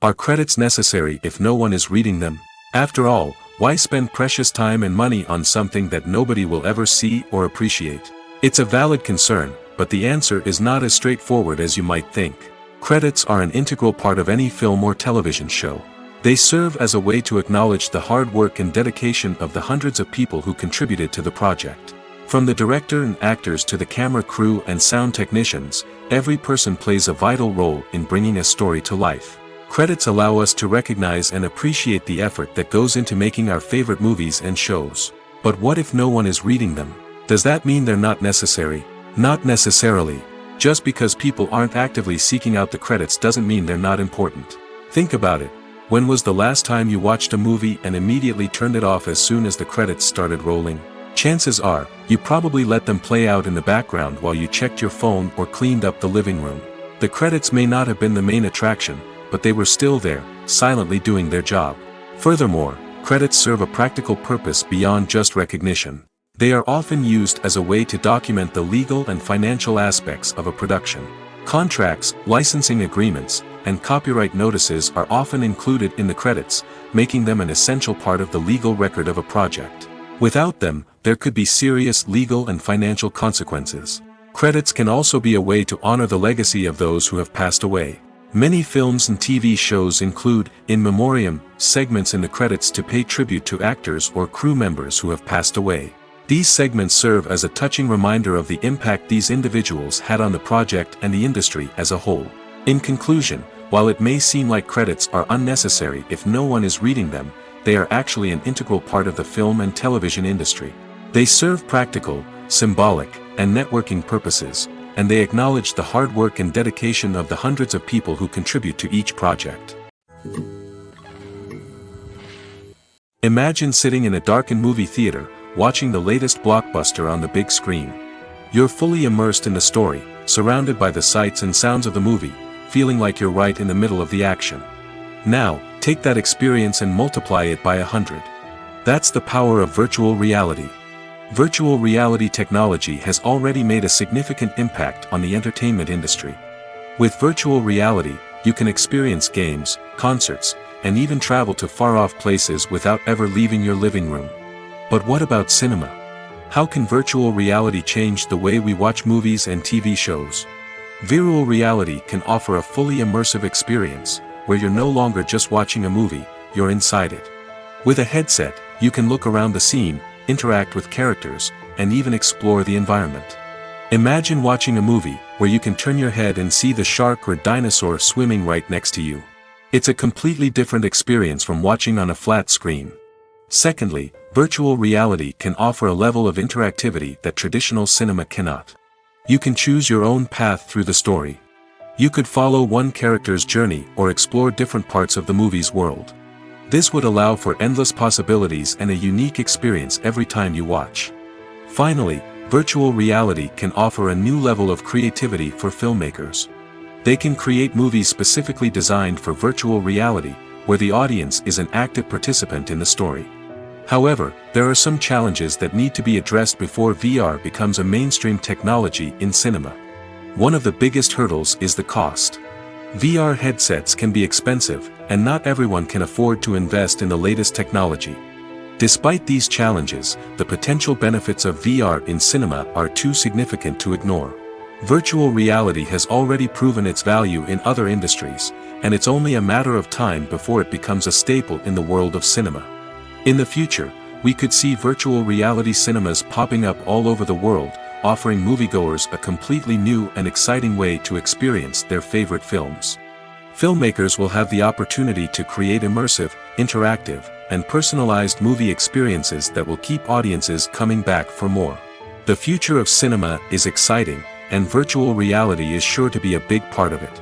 Are credits necessary if no one is reading them? After all, why spend precious time and money on something that nobody will ever see or appreciate? It's a valid concern, but the answer is not as straightforward as you might think. Credits are an integral part of any film or television show. They serve as a way to acknowledge the hard work and dedication of the hundreds of people who contributed to the project. From the director and actors to the camera crew and sound technicians, every person plays a vital role in bringing a story to life. Credits allow us to recognize and appreciate the effort that goes into making our favorite movies and shows. But what if no one is reading them? Does that mean they're not necessary? Not necessarily. Just because people aren't actively seeking out the credits doesn't mean they're not important. Think about it. When was the last time you watched a movie and immediately turned it off as soon as the credits started rolling? Chances are, you probably let them play out in the background while you checked your phone or cleaned up the living room. The credits may not have been the main attraction, but they were still there, silently doing their job. Furthermore, credits serve a practical purpose beyond just recognition. They are often used as a way to document the legal and financial aspects of a production. Contracts, licensing agreements, and copyright notices are often included in the credits, making them an essential part of the legal record of a project. Without them, there could be serious legal and financial consequences. Credits can also be a way to honor the legacy of those who have passed away. Many films and TV shows include, in memoriam, segments in the credits to pay tribute to actors or crew members who have passed away. These segments serve as a touching reminder of the impact these individuals had on the project and the industry as a whole. In conclusion, while it may seem like credits are unnecessary if no one is reading them, they are actually an integral part of the film and television industry. They serve practical, symbolic, and networking purposes, and they acknowledge the hard work and dedication of the hundreds of people who contribute to each project. Imagine sitting in a darkened movie theater, watching the latest blockbuster on the big screen. You're fully immersed in the story, surrounded by the sights and sounds of the movie, feeling like you're right in the middle of the action. Now, take that experience and multiply it by 100. That's the power of virtual reality. Virtual reality technology has already made a significant impact on the entertainment industry. With virtual reality, you can experience games, concerts, and even travel to far-off places without ever leaving your living room. But what about cinema? How can virtual reality change the way we watch movies and TV shows? Virtual reality can offer a fully immersive experience, where you're no longer just watching a movie, you're inside it. With a headset, you can look around the scene, interact with characters, and even explore the environment. Imagine watching a movie where you can turn your head and see the shark or dinosaur swimming right next to you. It's a completely different experience from watching on a flat screen. Secondly, virtual reality can offer a level of interactivity that traditional cinema cannot. You can choose your own path through the story. You could follow one character's journey or explore different parts of the movie's world. This would allow for endless possibilities and a unique experience every time you watch. Finally, virtual reality can offer a new level of creativity for filmmakers. They can create movies specifically designed for virtual reality, where the audience is an active participant in the story. However, there are some challenges that need to be addressed before VR becomes a mainstream technology in cinema. One of the biggest hurdles is the cost. VR headsets can be expensive, and not everyone can afford to invest in the latest technology. Despite these challenges, the potential benefits of VR in cinema are too significant to ignore. Virtual reality has already proven its value in other industries, and it's only a matter of time before it becomes a staple in the world of cinema. In the future, we could see virtual reality cinemas popping up all over the world, offering moviegoers a completely new and exciting way to experience their favorite films. Filmmakers will have the opportunity to create immersive, interactive, and personalized movie experiences that will keep audiences coming back for more. The future of cinema is exciting, and virtual reality is sure to be a big part of it.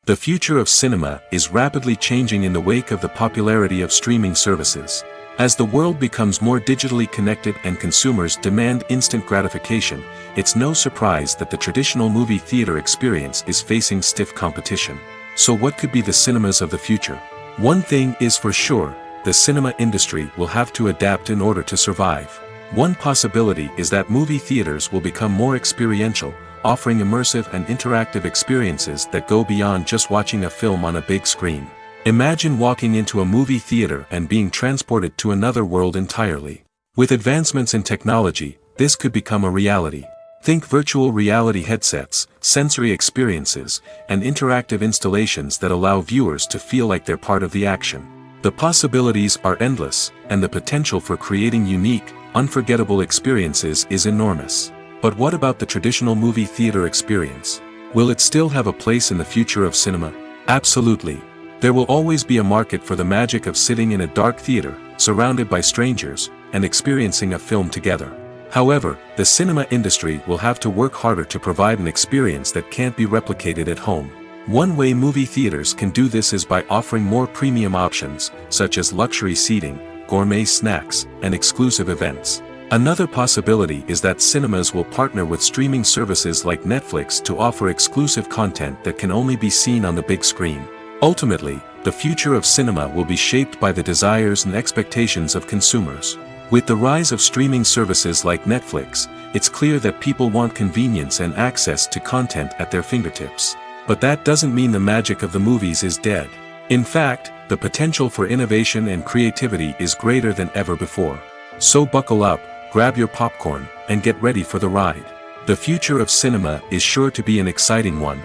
The future of cinema is rapidly changing in the wake of the popularity of streaming services. As the world becomes more digitally connected and consumers demand instant gratification, it's no surprise that the traditional movie theater experience is facing stiff competition. So what could be the cinemas of the future? One thing is for sure, the cinema industry will have to adapt in order to survive. One possibility is that movie theaters will become more experiential, offering immersive and interactive experiences that go beyond just watching a film on a big screen. Imagine walking into a movie theater and being transported to another world entirely. With advancements in technology, this could become a reality. Think virtual reality headsets, sensory experiences, and interactive installations that allow viewers to feel like they're part of the action. The possibilities are endless, and the potential for creating unique, unforgettable experiences is enormous. But what about the traditional movie theater experience? Will it still have a place in the future of cinema? Absolutely. There will always be a market for the magic of sitting in a dark theater, surrounded by strangers, and experiencing a film together. However, the cinema industry will have to work harder to provide an experience that can't be replicated at home. One way movie theaters can do this is by offering more premium options, such as luxury seating, gourmet snacks, and exclusive events. Another possibility is that cinemas will partner with streaming services like Netflix to offer exclusive content that can only be seen on the big screen. Ultimately, the future of cinema will be shaped by the desires and expectations of consumers. With the rise of streaming services like Netflix, it's clear that people want convenience and access to content at their fingertips. But that doesn't mean the magic of the movies is dead. In fact, the potential for innovation and creativity is greater than ever before. So buckle up, grab your popcorn, and get ready for the ride. The future of cinema is sure to be an exciting one.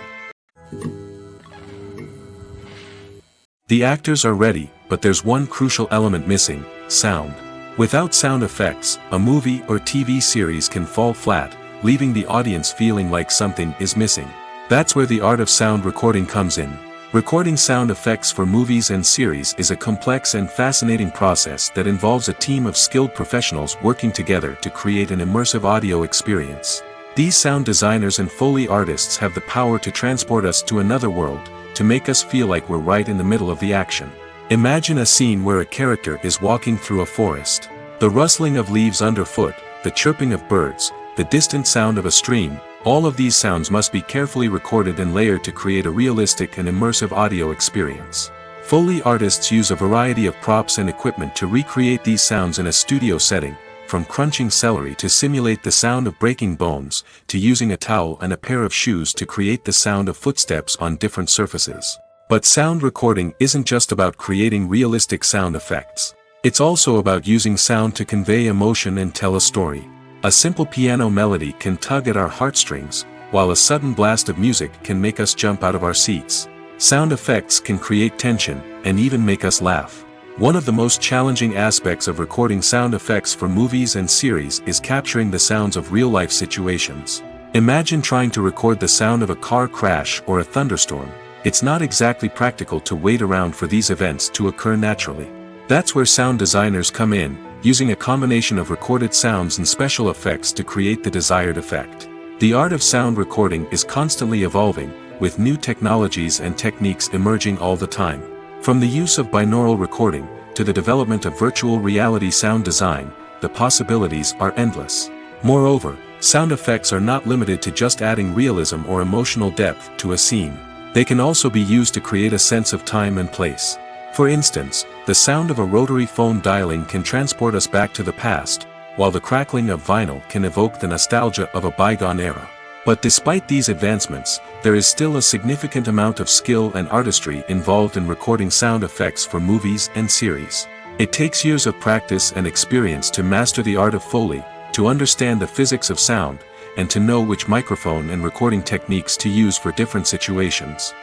The actors are ready, but there's one crucial element missing: sound. Without sound effects, a movie or TV series can fall flat, leaving the audience feeling like something is missing. That's where the art of sound recording comes in. Recording sound effects for movies and series is a complex and fascinating process that involves a team of skilled professionals working together to create an immersive audio experience. These sound designers and Foley artists have the power to transport us to another world, to make us feel like we're right in the middle of the action. Imagine a scene where a character is walking through a forest. The rustling of leaves underfoot, the chirping of birds, the distant sound of a stream, all of these sounds must be carefully recorded and layered to create a realistic and immersive audio experience. Foley artists use a variety of props and equipment to recreate these sounds in a studio setting, from crunching celery to simulate the sound of breaking bones, to using a towel and a pair of shoes to create the sound of footsteps on different surfaces. But sound recording isn't just about creating realistic sound effects. It's also about using sound to convey emotion and tell a story. A simple piano melody can tug at our heartstrings, while a sudden blast of music can make us jump out of our seats. Sound effects can create tension, and even make us laugh. One of the most challenging aspects of recording sound effects for movies and series is capturing the sounds of real-life situations. Imagine trying to record the sound of a car crash or a thunderstorm. It's not exactly practical to wait around for these events to occur naturally. That's where sound designers come in, using a combination of recorded sounds and special effects to create the desired effect. The art of sound recording is constantly evolving, with new technologies and techniques emerging all the time. From the use of binaural recording, to the development of virtual reality sound design, the possibilities are endless. Moreover, sound effects are not limited to just adding realism or emotional depth to a scene. They can also be used to create a sense of time and place. For instance, the sound of a rotary phone dialing can transport us back to the past, while the crackling of vinyl can evoke the nostalgia of a bygone era. But despite these advancements, there is still a significant amount of skill and artistry involved in recording sound effects for movies and series. It takes years of practice and experience to master the art of Foley, to understand the physics of sound, and to know which microphone and recording techniques to use for different situations.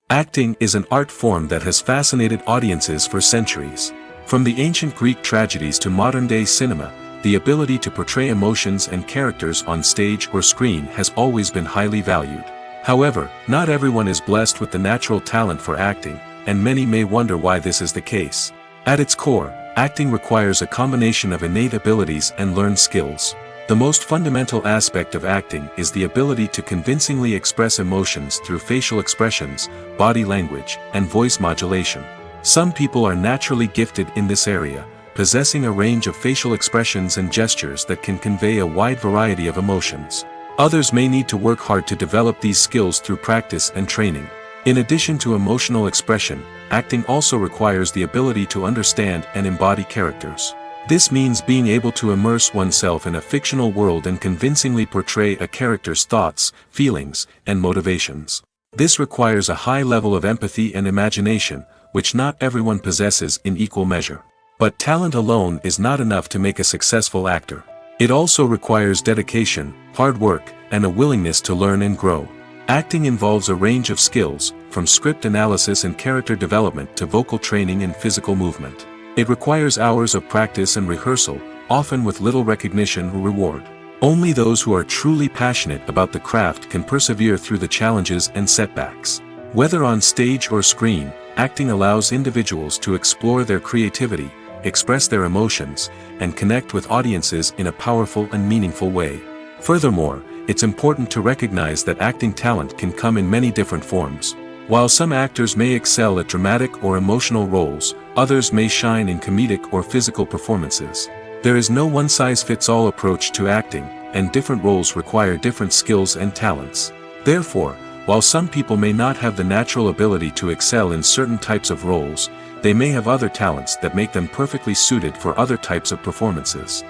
Acting is an art form that has fascinated audiences for centuries. From the ancient Greek tragedies to modern-day cinema, the ability to portray emotions and characters on stage or screen has always been highly valued. However, not everyone is blessed with the natural talent for acting, and many may wonder why this is the case. At its core, acting requires a combination of innate abilities and learned skills. The most fundamental aspect of acting is the ability to convincingly express emotions through facial expressions, body language, and voice modulation. Some people are naturally gifted in this area, possessing a range of facial expressions and gestures that can convey a wide variety of emotions. Others may need to work hard to develop these skills through practice and training. In addition to emotional expression, acting also requires the ability to understand and embody characters. This means being able to immerse oneself in a fictional world and convincingly portray a character's thoughts, feelings, and motivations. This requires a high level of empathy and imagination, which not everyone possesses in equal measure. But talent alone is not enough to make a successful actor. It also requires dedication, hard work, and a willingness to learn and grow. Acting involves a range of skills, from script analysis and character development to vocal training and physical movement. It requires hours of practice and rehearsal, often with little recognition or reward. Only those who are truly passionate about the craft can persevere through the challenges and setbacks. Whether on stage or screen, acting allows individuals to explore their creativity, express their emotions, and connect with audiences in a powerful and meaningful way. Furthermore, it's important to recognize that acting talent can come in many different forms. While some actors may excel at dramatic or emotional roles, others may shine in comedic or physical performances. There is no one-size-fits-all approach to acting, and different roles require different skills and talents. Therefore, while some people may not have the natural ability to excel in certain types of roles, they may have other talents that make them perfectly suited for other types of performances.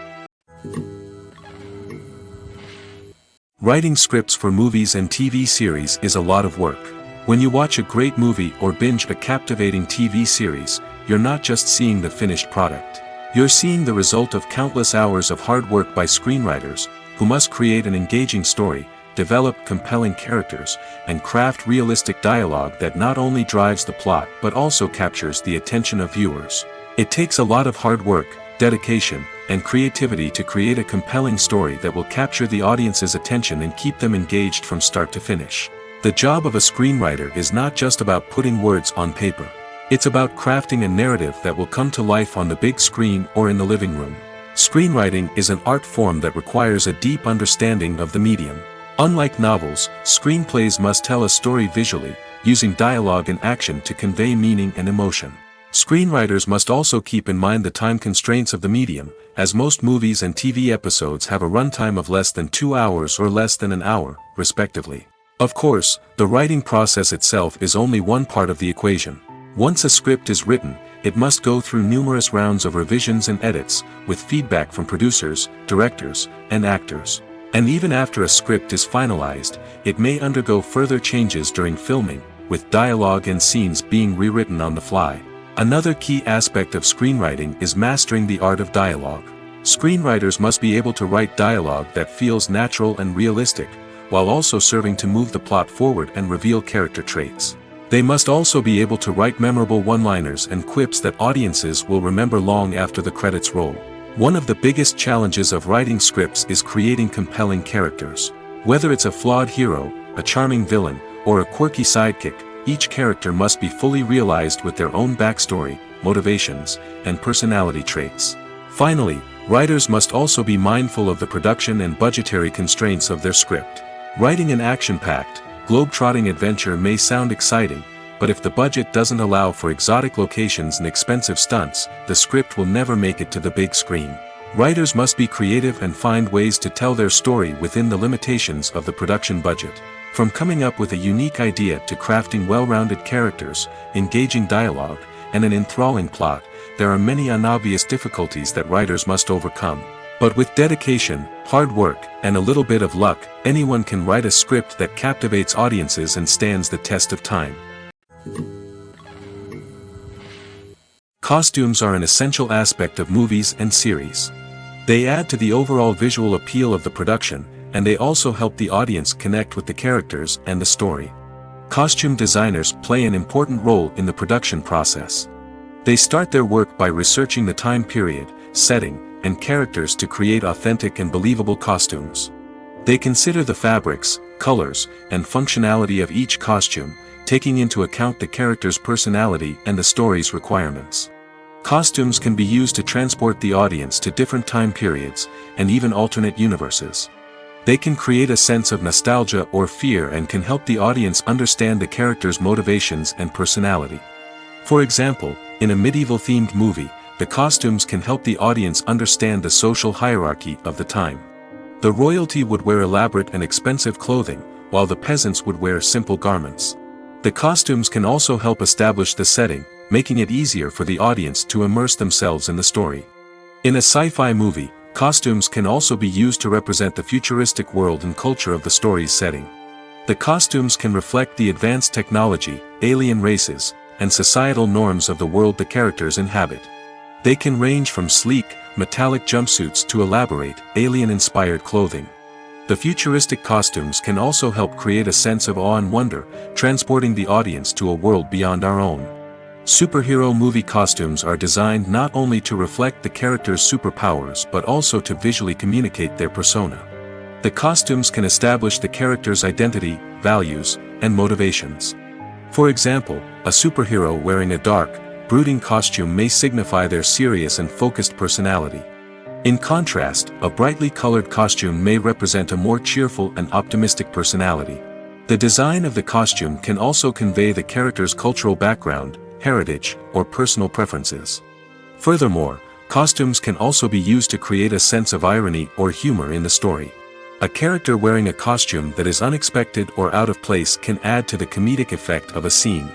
Writing scripts for movies and TV series is a lot of work. When you watch a great movie or binge a captivating TV series, you're not just seeing the finished product. You're seeing the result of countless hours of hard work by screenwriters, who must create an engaging story, develop compelling characters, and craft realistic dialogue that not only drives the plot but also captures the attention of viewers. It takes a lot of hard work, dedication, and creativity to create a compelling story that will capture the audience's attention and keep them engaged from start to finish. The job of a screenwriter is not just about putting words on paper. It's about crafting a narrative that will come to life on the big screen or in the living room. Screenwriting is an art form that requires a deep understanding of the medium. Unlike novels, screenplays must tell a story visually, using dialogue and action to convey meaning and emotion. Screenwriters must also keep in mind the time constraints of the medium, as most movies and TV episodes have a runtime of less than 2 hours or less than an hour, respectively. Of course, the writing process itself is only one part of the equation. Once a script is written, it must go through numerous rounds of revisions and edits, with feedback from producers, directors, and actors. And even after a script is finalized, it may undergo further changes during filming, with dialogue and scenes being rewritten on the fly. Another key aspect of screenwriting is mastering the art of dialogue. Screenwriters must be able to write dialogue that feels natural and realistic, while also serving to move the plot forward and reveal character traits. They must also be able to write memorable one-liners and quips that audiences will remember long after the credits roll. One of the biggest challenges of writing scripts is creating compelling characters. Whether it's a flawed hero, a charming villain, or a quirky sidekick, each character must be fully realized with their own backstory, motivations, and personality traits. Finally, writers must also be mindful of the production and budgetary constraints of their script. Writing an action-packed, globe-trotting adventure may sound exciting, but if the budget doesn't allow for exotic locations and expensive stunts, the script will never make it to the big screen. Writers must be creative and find ways to tell their story within the limitations of the production budget. From coming up with a unique idea to crafting well-rounded characters, engaging dialogue, and an enthralling plot, there are many unobvious difficulties that writers must overcome. But with dedication, hard work, and a little bit of luck, anyone can write a script that captivates audiences and stands the test of time. Costumes are an essential aspect of movies and series. They add to the overall visual appeal of the production, and they also help the audience connect with the characters and the story. Costume designers play an important role in the production process. They start their work by researching the time period, setting, and characters to create authentic and believable costumes. They consider the fabrics, colors, and functionality of each costume, taking into account the character's personality and the story's requirements. Costumes can be used to transport the audience to different time periods, and even alternate universes. They can create a sense of nostalgia or fear and can help the audience understand the character's motivations and personality. For example, in a medieval-themed movie, the costumes can help the audience understand the social hierarchy of the time. The royalty would wear elaborate and expensive clothing, while the peasants would wear simple garments. The costumes can also help establish the setting, making it easier for the audience to immerse themselves in the story. In a sci-fi movie, costumes can also be used to represent the futuristic world and culture of the story's setting. The costumes can reflect the advanced technology, alien races, and societal norms of the world the characters inhabit. They can range from sleek, metallic jumpsuits to elaborate, alien-inspired clothing. The futuristic costumes can also help create a sense of awe and wonder, transporting the audience to a world beyond our own. Superhero movie costumes are designed not only to reflect the character's superpowers but also to visually communicate their persona. The costumes can establish the character's identity, values, and motivations. For example, a superhero wearing a dark, brooding costume may signify their serious and focused personality. In contrast, a brightly colored costume may represent a more cheerful and optimistic personality. The design of the costume can also convey the character's cultural background, heritage, or personal preferences. Furthermore, costumes can also be used to create a sense of irony or humor in the story. A character wearing a costume that is unexpected or out of place can add to the comedic effect of a scene.